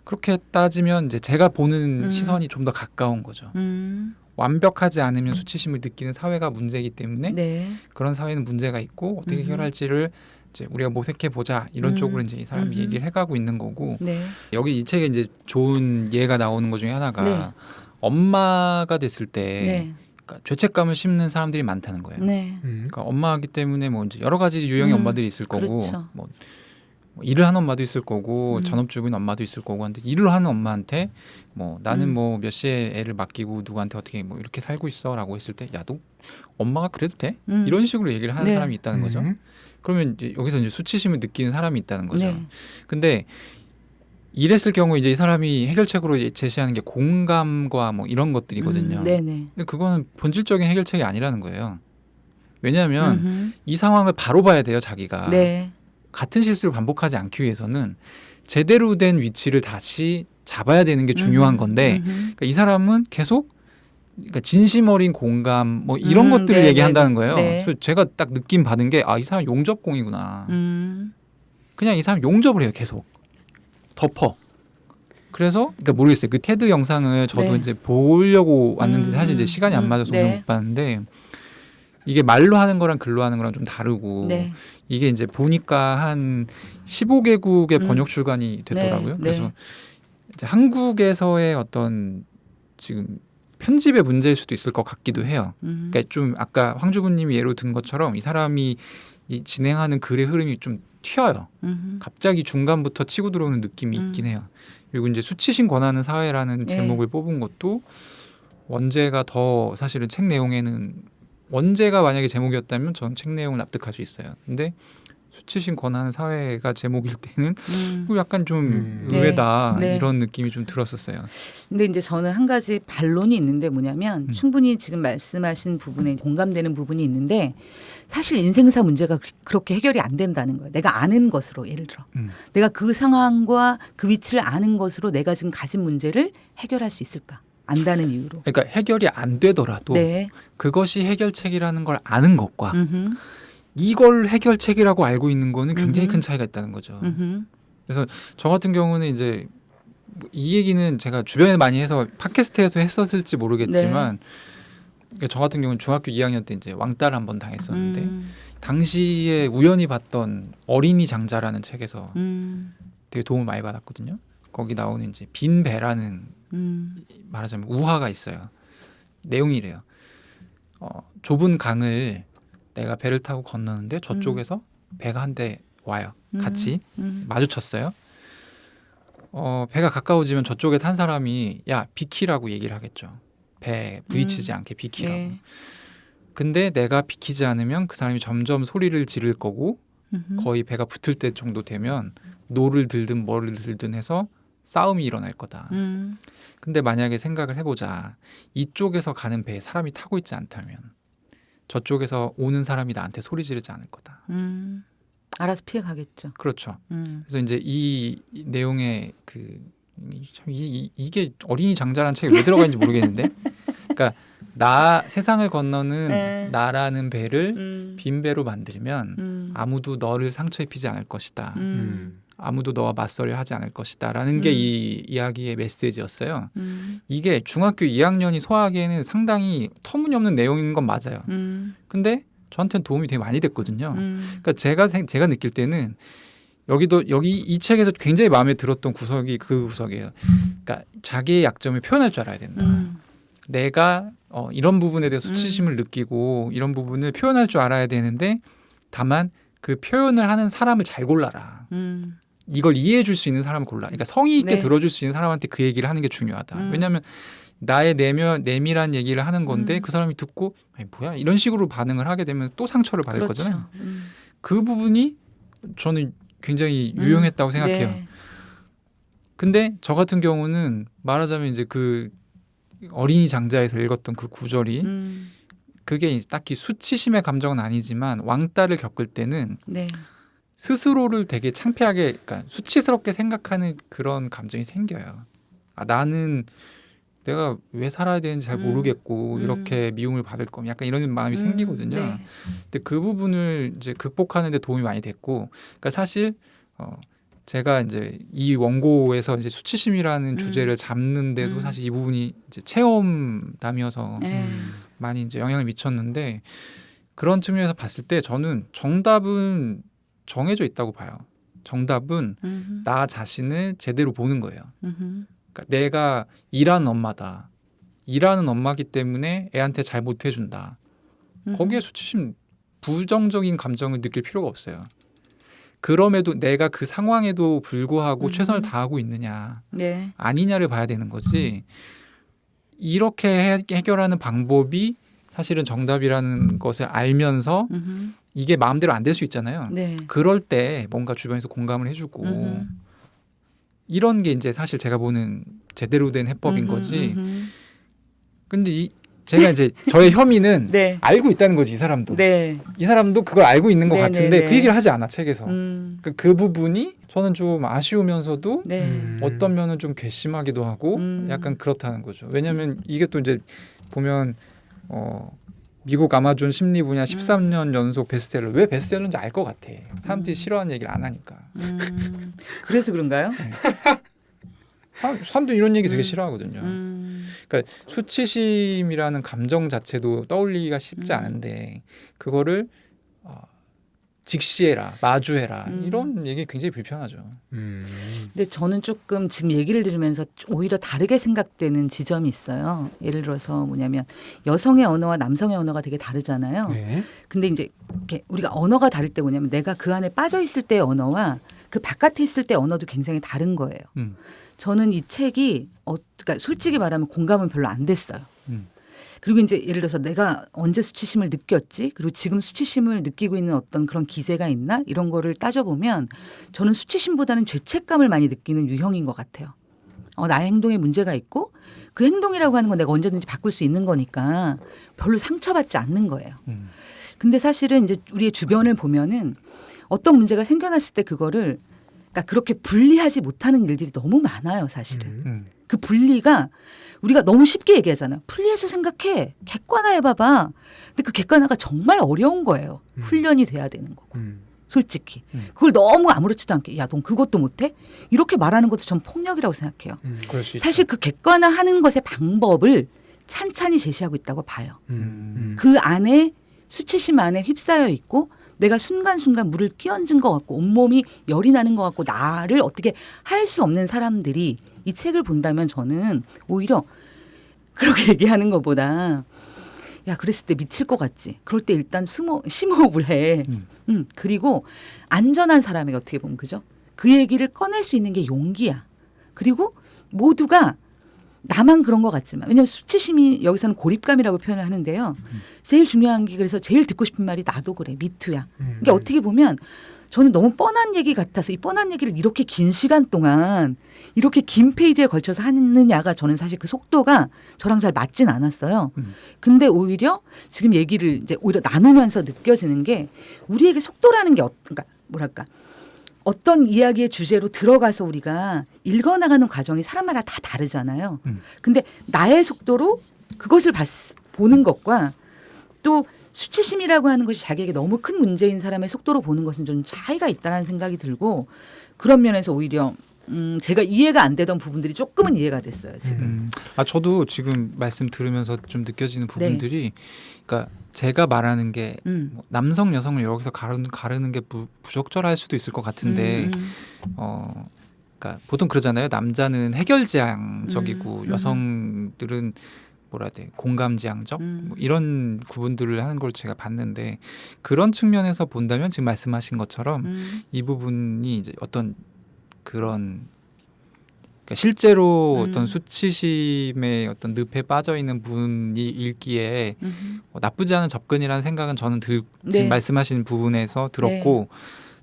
그렇게 따지면 이제 제가 보는 시선이 좀 더 가까운 거죠. 완벽하지 않으면 수치심을 느끼는 사회가 문제이기 때문에 그런 사회는 문제가 있고 어떻게 해결할지를 이제 우리가 모색해 보자 이런 쪽으로 이제 이 사람이 얘기를 해가고 있는 거고 여기 이 책에 이제 좋은 예가 나오는 것 중에 하나가 엄마가 됐을 때 그러니까 죄책감을 심는 사람들이 많다는 거예요. 그러니까 엄마이기 때문에 뭐 이제 여러 가지 유형의 엄마들이 있을 거고 뭐 일을 하는 엄마도 있을 거고 전업주부인 엄마도 있을 거고 한데 일을 하는 엄마한테 뭐 나는 뭐 몇 시에 애를 맡기고 누구한테 어떻게 뭐 이렇게 살고 있어라고 했을 때 야 너 엄마가 그래도 돼? 이런 식으로 얘기를 하는 사람이 있다는 거죠. 그러면 이제 여기서 이제 수치심을 느끼는 사람이 있다는 거죠. 근데 이랬을 경우 이제 이 사람이 해결책으로 제시하는 게 공감과 뭐 이런 것들이거든요. 근데 그거는 본질적인 해결책이 아니라는 거예요. 왜냐하면 이 상황을 바로 봐야 돼요, 자기가. 같은 실수를 반복하지 않기 위해서는 제대로 된 위치를 다시 잡아야 되는 게 중요한 건데 그러니까 이 사람은 계속 그러니까 진심 어린 공감 뭐 이런 것들을 얘기한다는 거예요. 그래서 제가 딱 느낌 받은 게 이 사람 용접공이구나. 그냥 이 사람 용접을 해요, 계속 덮어. 그래서 그러니까 모르겠어요. 그 테드 영상을 저도 네. 이제 보려고 왔는데 사실 이제 시간이 안 맞아서 오늘 네. 못 봤는데 이게 말로 하는 거랑 글로 하는 거랑 좀 다르고 네. 이게 이제 보니까 한 15개국의 번역 출간이 됐더라고요. 네. 그래서 네. 이제 한국에서의 어떤 지금 편집의 문제일 수도 있을 것 같기도 해요. 그러니까 좀 아까 황주부님이 예로 든 것처럼 이 사람이 이 진행하는 글의 흐름이 좀 튀어요. 갑자기 중간부터 치고 들어오는 느낌이 있긴 해요. 그리고 이제 수치심 권하는 사회라는 네. 제목을 뽑은 것도 원제가 더 사실은 책 내용에는 원제가 만약에 제목이었다면 저는 책 내용을 납득할 수 있어요. 근데 수치심 권하는 사회가 제목일 때는 약간 좀 의외다 네. 네. 이런 느낌이 좀 들었었어요. 근데 이제 저는 한 가지 반론이 있는데 뭐냐면 충분히 지금 말씀하신 부분에 공감되는 부분이 있는데 사실 인생사 문제가 그렇게 해결이 안 된다는 거예요. 내가 아는 것으로 예를 들어 내가 그 상황과 그 위치를 아는 것으로 내가 지금 가진 문제를 해결할 수 있을까? 안다는 이유로. 그러니까 해결이 안 되더라도 네. 그것이 해결책이라는 걸 아는 것과 음흠. 이걸 해결책이라고 알고 있는 거는 굉장히 큰 차이가 있다는 거죠. 음흠. 그래서 저 같은 경우는 이제 이 얘기는 제가 주변에 많이 해서 팟캐스트에서 했었을지 모르겠지만 저 같은 경우는 중학교 2학년 때 이제 왕따를 한번 당했었는데 당시에 우연히 봤던 어린이 장자라는 책에서 되게 도움을 많이 받았거든요. 거기 나오는 이제 빈 배라는 말하자면 우화가 있어요. 내용이 이래요. 좁은 강을 내가 배를 타고 건너는데 저쪽에서 배가 한 대 와요. 같이 마주쳤어요. 배가 가까워지면 저쪽에 탄 사람이 야 비키라고 얘기를 하겠죠. 배 부딪히지 않게 비키라고. 네. 근데 내가 비키지 않으면 그 사람이 점점 소리를 지를 거고 거의 배가 붙을 때 정도 되면 노를 들든 뭐를 들든 해서 싸움이 일어날 거다. 근데 만약에 생각을 해보자. 이쪽에서 가는 배에 사람이 타고 있지 않다면 저쪽에서 오는 사람이 나한테 소리 지르지 않을 거다. 알아서 피해가겠죠. 그렇죠. 그래서 이제 이 내용의 이게 어린이 장자라는 책에 왜 들어가는지 모르겠는데, 그러니까 세상을 건너는 네. 나라는 배를 빈 배로 만들면 아무도 너를 상처 입히지 않을 것이다. 아무도 너와 맞서려 하지 않을 것이다라는 게 이 이야기의 메시지였어요. 이게 중학교 2학년이 소화하기에는 상당히 터무니없는 내용인 건 맞아요. 근데 저한테는 도움이 되게 많이 됐거든요. 그러니까 제가 느낄 때는 여기 이 책에서 굉장히 마음에 들었던 구석이 그 구석이에요. 그러니까 자기의 약점을 표현할 줄 알아야 된다. 내가 이런 부분에 대해 수치심을 느끼고 이런 부분을 표현할 줄 알아야 되는데 다만 그 표현을 하는 사람을 잘 골라라. 이걸 이해해 줄 수 있는 사람을 골라. 그러니까 성의 있게 네. 들어줄 수 있는 사람한테 그 얘기를 하는 게 중요하다. 왜냐하면 나의 내밀한 얘기를 하는 건데 그 사람이 듣고 아니 뭐야 이런 식으로 반응을 하게 되면 또 상처를 받을 그렇죠. 거잖아요. 그 부분이 저는 굉장히 유용했다고 생각해요. 네. 근데 저 같은 경우는 말하자면 이제 그 어린이 장자에서 읽었던 그 구절이 그게 딱히 수치심의 감정은 아니지만 왕따를 겪을 때는 네. 스스로를 되게 창피하게, 그러니까 수치스럽게 생각하는 그런 감정이 생겨요. 나는 내가 왜 살아야 되는지 잘 모르겠고 이렇게 미움을 받을 거면 약간 이런 마음이 생기거든요. 네. 근데 그 부분을 이제 극복하는 데 도움이 많이 됐고, 그러니까 사실 제가 이제 이 원고에서 이제 수치심이라는 주제를 잡는데도 사실 이 부분이 이제 체험담이어서 많이 이제 영향을 미쳤는데, 그런 측면에서 봤을 때 저는 정답은 정해져 있다고 봐요. 정답은 나 자신을 제대로 보는 거예요. 그러니까 내가 일하는 엄마다. 일하는 엄마기 때문에 애한테 잘 못해준다. 거기에 수치심, 부정적인 감정을 느낄 필요가 없어요. 그럼에도 내가 그 상황에도 불구하고 최선을 다하고 있느냐 네. 아니냐를 봐야 되는 거지. 이렇게 해결하는 방법이 사실은 정답이라는 것을 알면서 이게 마음대로 안 될 수 있잖아요. 네. 그럴 때 뭔가 주변에서 공감을 해주고 이런 게 이제 사실 제가 보는 제대로 된 해법인 거지. 근데 제가 이제 저의 혐의는 네. 알고 있다는 거지, 이 사람도. 네. 이 사람도 그걸 알고 있는 것 네, 같은데 네, 네. 그 얘기를 하지 않아, 책에서. 음. 그 부분이 저는 좀 아쉬우면서도 네. 어떤 면은 좀 괘씸하기도 하고 약간 그렇다는 거죠. 왜냐하면 이게 또 이제 보면 미국 아마존 심리 분야 13년 연속 베스트셀러. 왜 베스트셀러인지 알 것 같아. 사람들이 싫어하는 얘기를 안 하니까. 그래서 그런가요? 사람들 이런 얘기 되게 싫어하거든요. 음. 그러니까 수치심이라는 감정 자체도 떠올리기가 쉽지 않은데 그거를 직시해라, 마주해라 이런 얘기 굉장히 불편하죠. 근데 저는 조금 지금 얘기를 들으면서 오히려 다르게 생각되는 지점이 있어요. 예를 들어서 뭐냐면 여성의 언어와 남성의 언어가 되게 다르잖아요. 네. 근데 이제 이렇게 우리가 언어가 다를 때 뭐냐면 내가 그 안에 빠져 있을 때의 언어와 그 바깥에 있을 때 언어도 굉장히 다른 거예요. 저는 이 책이 그러니까 솔직히 말하면 공감은 별로 안 됐어요. 그리고 이제 예를 들어서 내가 언제 수치심을 느꼈지? 그리고 지금 수치심을 느끼고 있는 어떤 그런 기세가 있나? 이런 거를 따져보면 저는 수치심보다는 죄책감을 많이 느끼는 유형인 것 같아요. 나의 행동에 문제가 있고 그 행동이라고 하는 건 내가 언제든지 바꿀 수 있는 거니까 별로 상처받지 않는 거예요. 근데 사실은 이제 우리의 주변을 보면은 어떤 문제가 생겨났을 때 그거를 그러니까 그렇게 분리하지 못하는 일들이 너무 많아요, 사실은. 그 분리가 우리가 너무 쉽게 얘기하잖아요. 분리해서 생각해. 객관화해봐봐. 근데 그 객관화가 정말 어려운 거예요. 훈련이 돼야 되는 거고. 솔직히. 그걸 너무 아무렇지도 않게 야, 넌 그것도 못해? 이렇게 말하는 것도 전 폭력이라고 생각해요. 그럴 수 사실 그 객관화하는 것의 방법을 찬찬히 제시하고 있다고 봐요. 그 안에 수치심 안에 휩싸여 있고 내가 순간순간 물을 끼얹은 것 같고 온몸이 열이 나는 것 같고 나를 어떻게 할 수 없는 사람들이 이 책을 본다면 저는 오히려 그렇게 얘기하는 것보다 야 그랬을 때 미칠 것 같지. 그럴 때 일단 심호흡을 해. 그리고 안전한 사람에게 어떻게 보면 그죠? 그 얘기를 꺼낼 수 있는 게 용기야. 그리고 모두가 나만 그런 것 같지만 왜냐하면 수치심이 여기서는 고립감이라고 표현을 하는데요. 제일 중요한 게 그래서 제일 듣고 싶은 말이 나도 그래. 미투야. 이게 어떻게 보면 저는 너무 뻔한 얘기 같아서 이 뻔한 얘기를 이렇게 긴 시간 동안 이렇게 긴 페이지에 걸쳐서 하느냐가 저는 사실 그 속도가 저랑 잘 맞진 않았어요. 근데 오히려 지금 얘기를 이제 오히려 나누면서 느껴지는 게 우리에게 속도라는 게 그러니까 뭐랄까 어떤 이야기의 주제로 들어가서 우리가 읽어나가는 과정이 사람마다 다 다르잖아요. 근데 나의 속도로 그것을 보는 것과 또 수치심이라고 하는 것이 자기에게 너무 큰 문제인 사람의 속도로 보는 것은 좀 차이가 있다는 생각이 들고 그런 면에서 오히려 제가 이해가 안 되던 부분들이 조금은 이해가 됐어요. 지금. 저도 지금 말씀 들으면서 좀 느껴지는 부분들이 그러니까 제가 말하는 게 뭐 남성 여성을 여기서 가르는 게 부적절할 수도 있을 것 같은데 그러니까 보통 그러잖아요. 남자는 해결지향적이고 여성들은 뭐라 해야 돼 공감지향적 뭐 이런 구분들을 하는 걸 제가 봤는데 그런 측면에서 본다면 지금 말씀하신 것처럼 이 부분이 이제 어떤 그런 그러니까 실제로 어떤 수치심의 어떤 늪에 빠져 있는 분이 읽기에 나쁘지 않은 접근이라는 생각은 저는 지금 말씀하신 부분에서 들었고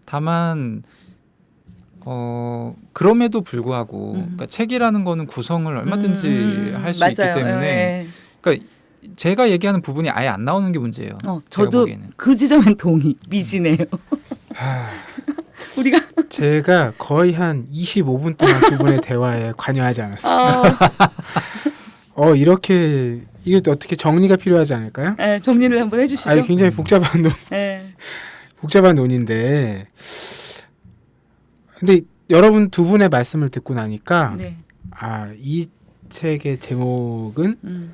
다만 그럼에도 불구하고 그러니까 책이라는 거는 구성을 얼마든지 할 수 있기 때문에 그러니까 제가 얘기하는 부분이 아예 안 나오는 게 문제예요. 저도 그 지점엔 동의 미지네요. 우리가 제가 거의 한 25분 동안 두 분의 대화에 관여하지 않았어요. 이렇게 이게 어떻게 정리가 필요하지 않을까요? 네, 정리를 한번 해주시죠. 아니, 굉장히 복잡한 논인데, 근데 여러분 두 분의 말씀을 듣고 나니까 이 책의 제목은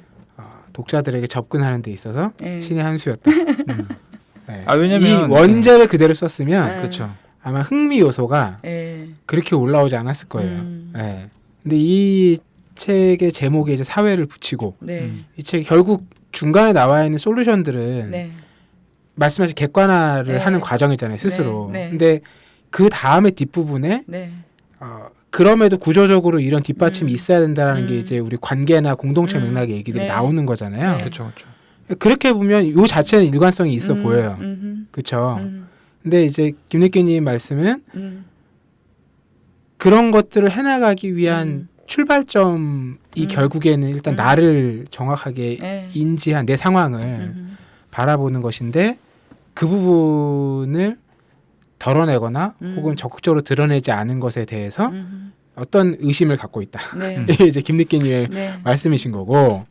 독자들에게 접근하는 데 있어서 신의 한 수였다. 왜냐면 이 원제를 그대로 썼으면 그렇죠. 아마 흥미 요소가 그렇게 올라오지 않았을 거예요. 근데 이 책의 제목에 이제 사회를 붙이고 이 책이 결국 중간에 나와 있는 솔루션들은 말씀하신 객관화를 하는 과정이잖아요, 스스로. 근데 그 다음에 뒷부분에 그럼에도 구조적으로 이런 뒷받침이 있어야 된다라는 게 이제 우리 관계나 공동체 맥락의 얘기들이 나오는 거잖아요. 그렇죠. 그렇게 보면 이 자체는 일관성이 있어 보여요. 그렇죠. 근데 이제 김느끼님 말씀은 그런 것들을 해나가기 위한 출발점이 결국에는 일단 나를 정확하게 인지한 내 상황을 바라보는 것인데 그 부분을 덜어내거나 혹은 적극적으로 드러내지 않은 것에 대해서 어떤 의심을 갖고 있다. 이게 이제 김느끼님의 말씀이신 거고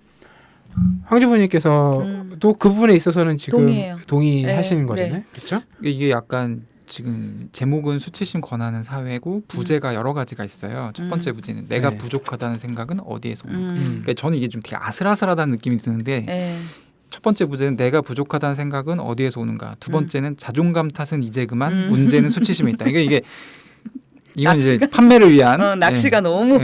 황주부님께서 또 그 부분에 있어서는 지금 동의하시는 거잖아요. 그렇죠? 이게 약간 지금 제목은 수치심 권하는 사회고 부제가 여러 가지가 있어요. 첫 번째 부제는 내가 네. 부족하다는 생각은 어디에서 오는가. 음. 그러니까 저는 이게 좀 되게 아슬아슬하다는 느낌이 드는데 네. 첫 번째 부제는 내가 부족하다는 생각은 어디에서 오는가. 두 번째는 자존감 탓은 이제 그만 문제는 수치심에 있다. 이건 이제 판매를 위한 낚시가 너무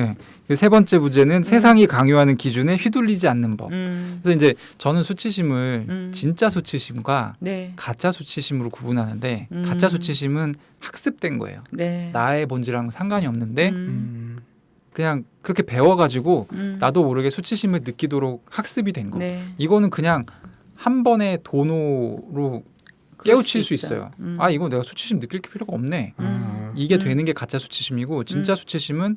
세 번째 부제는 세상이 강요하는 기준에 휘둘리지 않는 법. 그래서 이제 저는 수치심을 진짜 수치심과 네. 가짜 수치심으로 구분하는데 가짜 수치심은 학습된 거예요. 네. 나의 본질랑 상관이 없는데 음. 그냥 그렇게 배워가지고 나도 모르게 수치심을 느끼도록 학습이 된 거. 네. 이거는 그냥 한 번의 도노로 깨우칠 수 있어요. 아 이거 내가 수치심 느낄 필요가 없네. 이게 되는 게 가짜 수치심이고 진짜 수치심은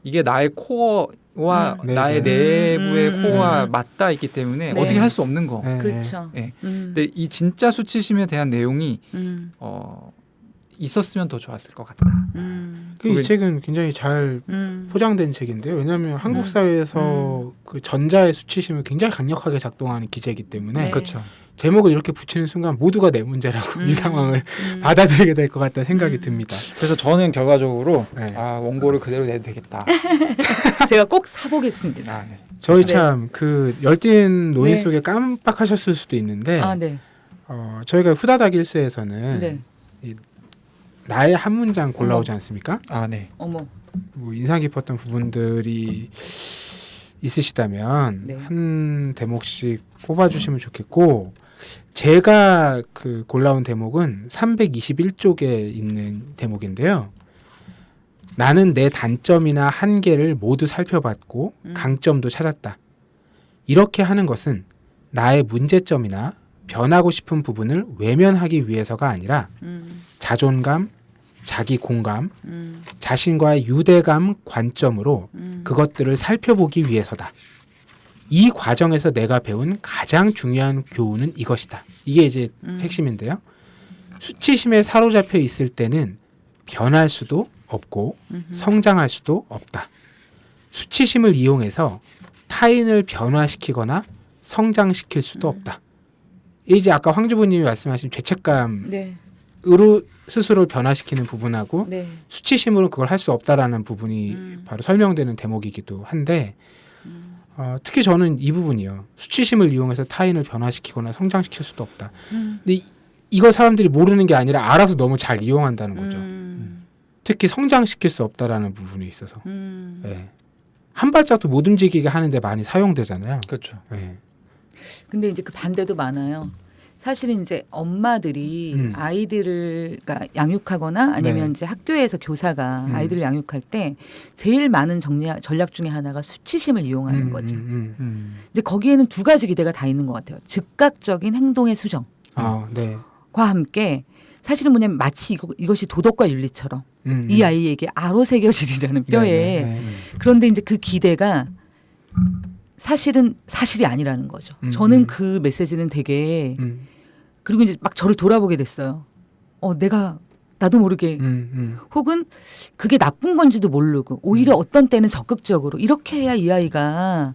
이게 나의 코어와 나의 내부의 코어와 맞닿아 있기 때문에 네. 어떻게 할 수 없는 거. 네. 그렇죠. 네. 근데 이 진짜 수치심에 대한 내용이 있었으면 더 좋았을 것 같다. 이 책은 굉장히 잘 포장된 책인데요. 왜냐하면 한국 사회에서 그 전자의 수치심을 굉장히 강력하게 작동하는 기제이기 때문에 네. 그렇죠. 제목을 이렇게 붙이는 순간 모두가 내 문제라고 이 상황을 받아들이게 될 것 같다는 생각이 듭니다. 그래서 저는 결과적으로 네. 원고를 그대로 내도 되겠다. 제가 꼭 사보겠습니다. 네. 저희 네. 참 그 열띤 논의 네. 속에 깜빡하셨을 수도 있는데 네. 저희가 후다닥 일서에서는 네. 나의 한 문장 골라오지 않습니까? 네. 어머. 뭐 인상 깊었던 부분들이 있으시다면 네. 한 대목씩 꼽아주시면 좋겠고 제가 그 골라온 대목은 321쪽에 있는 대목인데요. 나는 내 단점이나 한계를 모두 살펴봤고 강점도 찾았다. 이렇게 하는 것은 나의 문제점이나 변하고 싶은 부분을 외면하기 위해서가 아니라 자존감, 자기 공감, 자신과의 유대감 관점으로 그것들을 살펴보기 위해서다. 이 과정에서 내가 배운 가장 중요한 교훈은 이것이다. 이게 이제 핵심인데요. 수치심에 사로잡혀 있을 때는 변할 수도 없고 성장할 수도 없다. 수치심을 이용해서 타인을 변화시키거나 성장시킬 수도 없다. 이제 아까 황주부님이 말씀하신 죄책감 네. 으로 스스로를 변화시키는 부분하고 네. 수치심으로 그걸 할 수 없다라는 부분이 바로 설명되는 대목이기도 한데 특히 저는 이 부분이요. 수치심을 이용해서 타인을 변화시키거나 성장시킬 수도 없다. 근데 이거 사람들이 모르는 게 아니라 알아서 너무 잘 이용한다는 거죠. 특히 성장시킬 수 없다라는 부분에 있어서 네. 한 발짝도 못 움직이게 하는데 많이 사용되잖아요. 그렇죠. 네. 근데 이제 그 반대도 많아요. 사실은 이제 엄마들이 아이들을 그러니까 양육하거나 아니면 네. 이제 학교에서 교사가 아이들을 양육할 때 제일 많은 전략 중에 하나가 수치심을 이용하는 거죠. 이제 거기에는 두 가지 기대가 다 있는 것 같아요. 즉각적인 행동의 수정과 네. 함께 사실은 뭐냐면 마치 이것이 도덕과 윤리처럼 이 아이에게 아로 새겨지리라는 뼈에 네. 그런데 이제 그 기대가 사실은 사실이 아니라는 거죠. 저는 그 메시지는 되게 그리고 이제 막 저를 돌아보게 됐어요. 내가 나도 모르게 혹은 그게 나쁜 건지도 모르고 오히려 어떤 때는 적극적으로 이렇게 해야 이 아이가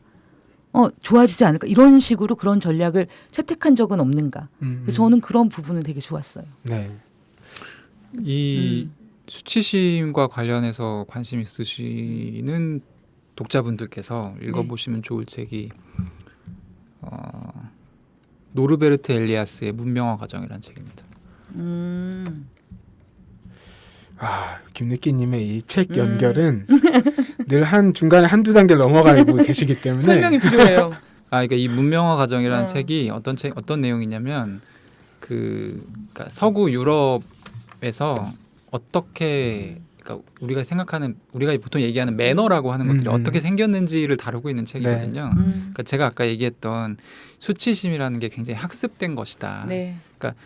좋아지지 않을까 이런 식으로 그런 전략을 채택한 적은 없는가. 저는 그런 부분은 되게 좋았어요. 네. 이 수치심과 관련해서 관심 있으시는 독자분들께서 읽어보시면 좋을 책이 노르베르트 엘리아스의 문명화 과정이라는 책입니다. 김느끼님의 이 책 연결은 늘 한 중간에 한두 단계를 넘어가고 계시기 때문에 설명이 필요해요. 그러니까 이 문명화 과정이라는 책이 어떤 내용이냐면 그러니까 서구 유럽에서 어떻게 그러니까 우리가 보통 얘기하는 매너라고 하는 것들이 어떻게 생겼는지를 다루고 있는 책이거든요. 그러니까 제가 아까 얘기했던 수치심이라는 게 굉장히 학습된 것이다. 네. 그러니까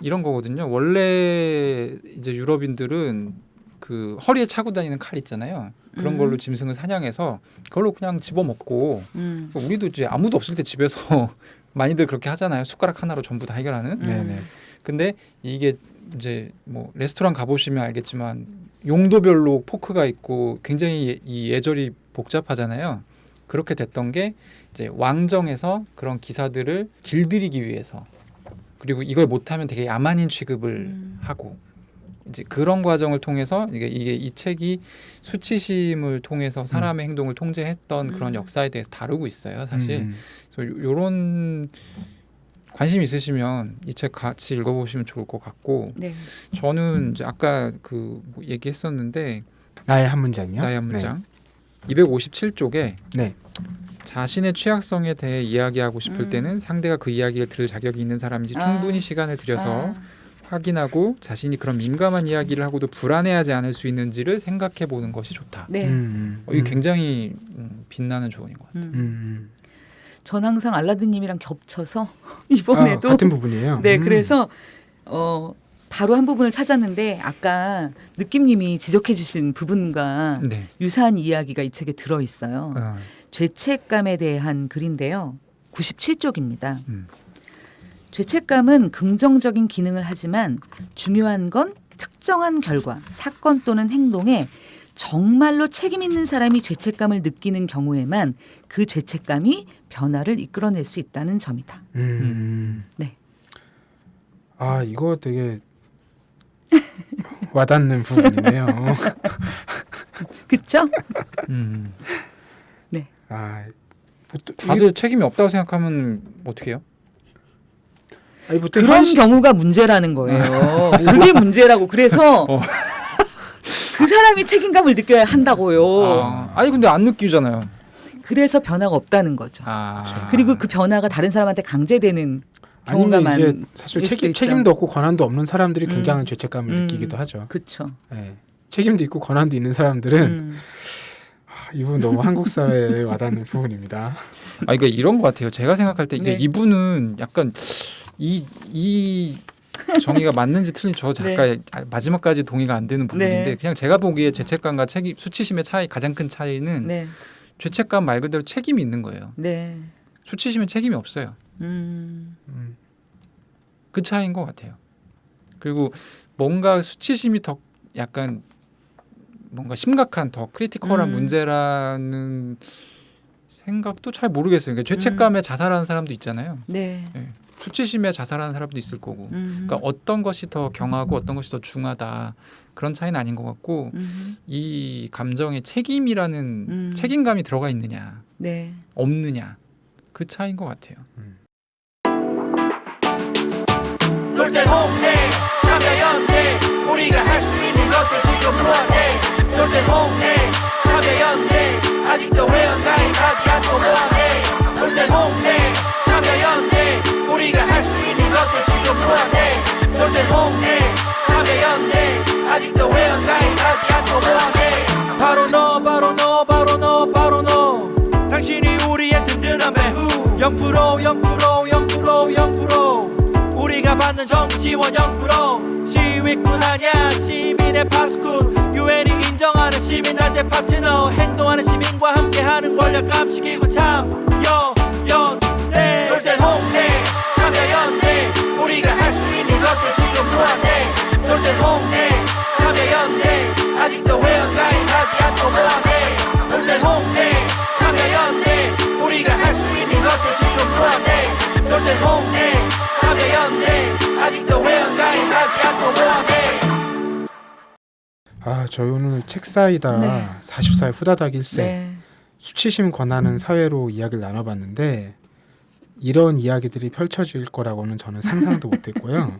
이런 거거든요. 원래 이제 유럽인들은 그 허리에 차고 다니는 칼 있잖아요. 그런 걸로 짐승을 사냥해서 그걸로 그냥 집어먹고 우리도 이제 아무도 없을 때 집에서 많이들 그렇게 하잖아요. 숟가락 하나로 전부 다 해결하는. 네네. 근데 이게 이제 뭐 레스토랑 가보시면 알겠지만 용도별로 포크가 있고 굉장히 이 예절이 복잡하잖아요. 그렇게 됐던 게 이제 왕정에서 그런 기사들을 길들이기 위해서 그리고 이걸 못하면 되게 야만인 취급을 하고 이제 그런 과정을 통해서 이게 이 책이 수치심을 통해서 사람의 행동을 통제했던 그런 역사에 대해서 다루고 있어요. 사실 그래서 이런 관심 있으시면 이 책 같이 읽어보시면 좋을 것 같고 네. 저는 이제 아까 그 뭐 얘기했었는데 나의 한 문장이요? 나의 한 문장 257쪽에 네. 자신의 취약성에 대해 이야기하고 싶을 때는 상대가 그 이야기를 들을 자격이 있는 사람인지 충분히 시간을 들여서 확인하고 자신이 그런 민감한 이야기를 하고도 불안해하지 않을 수 있는지를 생각해 보는 것이 좋다. 네. 이게 굉장히 빛나는 조언인 것 같아요. 전 항상 알라딘님이랑 겹쳐서 이번에도 같은 부분이에요. 네, 그래서 바로 한 부분을 찾았는데 아까 느낌님이 지적해주신 부분과 네. 유사한 이야기가 이 책에 들어 있어요. 죄책감에 대한 글인데요. 97쪽입니다. 죄책감은 긍정적인 기능을 하지만 중요한 건 특정한 결과, 사건 또는 행동에 정말로 책임 있는 사람이 죄책감을 느끼는 경우에만 그 죄책감이 변화를 이끌어낼 수 있다는 점이다. 네. 아, 이거 되게 와닿는 부분이네요. 그렇죠? 네. 아, 다들 책임이 없다고 생각하면 어떻게 해요? 아니, 그런 경우가 문제라는 거예요. 그게 문제라고. 그래서 그 사람이 책임감을 느껴야 한다고요. 아니 근데 안 느끼잖아요. 그래서 변화가 없다는 거죠. 그리고 그 변화가 다른 사람한테 강제되는 경우가 아니면 이제 사실 책임도 없고 권한도 없는 사람들이 굉장한 죄책감을 느끼기도 하죠. 그렇죠. 네. 책임도 있고 권한도 있는 사람들은 이 부분 너무 한국 사회에 와닿는 부분입니다. 그러니까 이런 것 같아요. 제가 생각할 때 이게 이분은 약간 이 정의가 맞는지 틀린지 저 잠깐 마지막까지 동의가 안 되는 부분인데 그냥 제가 보기에 죄책감과 수치심의 차이 가장 큰 차이는 죄책감 말 그대로 책임이 있는 거예요. 수치심은 책임이 없어요. 그 차이인 것 같아요. 그리고 뭔가 수치심이 더 약간 뭔가 심각한 더 크리티컬한 문제라는 생각도 잘 모르겠어요. 그러니까 죄책감에 자살하는 사람도 있잖아요. 수치심에 자살하는 사람도 있을 거고. 그러니까 어떤 것이 더 경하고 어떤 것이 더 중하다. 그런 차이는 아닌 것 같고 이 감정에 책임이라는 책임감이 들어가 있느냐 없느냐 그 차이인 것 같아요. 놀 땐 홍대 참여연대 우리가 할 수 있는 것들 지금 뭐해 놀 땐 홍대 참여연대 아직도 회원가입 하지 않고 뭐해 놀 땐 홍대 참여연대 우리가 할 수 있는 것들 지금 뭐해 놀 땐 홍대 참여연대 아직도 회원가입 하지 않고 뭐해 바로 너 바로 너 바로 너 바로 너 당신이 우리의 든든한 배후 0% 우리가 받는 정부 지원 0% 시위꾼 아냐 시민의 파수꾼 유엔이 인정하는 시민단체 파트너 행동하는 시민과 함께하는 권력 감시기구 참여연대 놀 땐 홍대 참여연대 우리가 할 수 있는 것들 지금 뭐해 놀 땐 홍대 참여연대 아직도 회원가입하지 않고 뭐해 놀 땐 홍대 참여연대 우리가 할 수 있는 것들 지금 뭐해 놀 땐 홍대 참여연대 아직도 회원가입하지 않고 뭐해 저희 오늘 책 사이다 44회 후다닥 일세 수치심 권하는 사회로 이야기를 나눠봤는데 이런 이야기들이 펼쳐질 거라고는 저는 상상도 못했고요.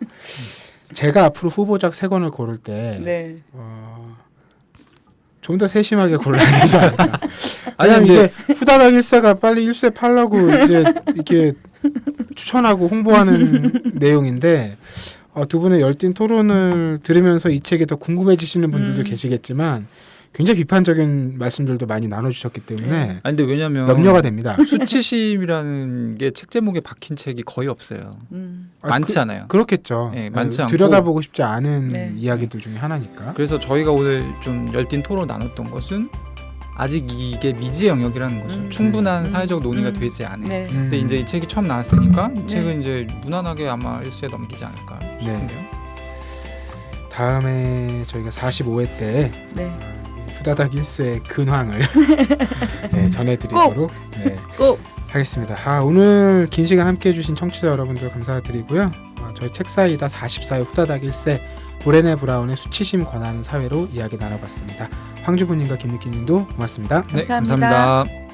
제가 앞으로 후보작 3권을 고를 때 좀 더 세심하게 골라야 되지 않을까. 아니 이게 후다닥 일세가 빨리 일세 팔라고 이제 이렇게 추천하고 홍보하는 내용인데 두 분의 열띤 토론을 들으면서 이 책이 더 궁금해지시는 분들도 계시겠지만 굉장히 비판적인 말씀들도 많이 나눠주셨기 때문에 근데 왜냐면 염려가 됩니다. 수치심이라는 게 책 제목에 박힌 책이 거의 없어요. 많지 않아요. 그렇겠죠. 많지 않고 들여다보고 싶지 않은 이야기들 중에 하나니까. 그래서 저희가 오늘 좀 열띤 토론 나눴던 것은 아직 이게 미지의 영역이라는 거죠. 충분한 사회적 논의가 되지 않은. 근데 이제 이 책이 처음 나왔으니까 이 책은 이제 무난하게 아마 1세에 넘기지 않을까 싶은데요. 다음에 저희가 45회 때 후다닥 1세의 근황을 전해드리도록 꼭 하겠습니다. 오늘 긴 시간 함께해 주신 청취자 여러분들 감사드리고요. 저희 책사이다 44의 후다닥 1세 브레네 브라운의 수치심 권하는 사회로 이야기 나눠봤습니다. 황주부님과 김니키님도 고맙습니다. 네, 감사합니다. 감사합니다.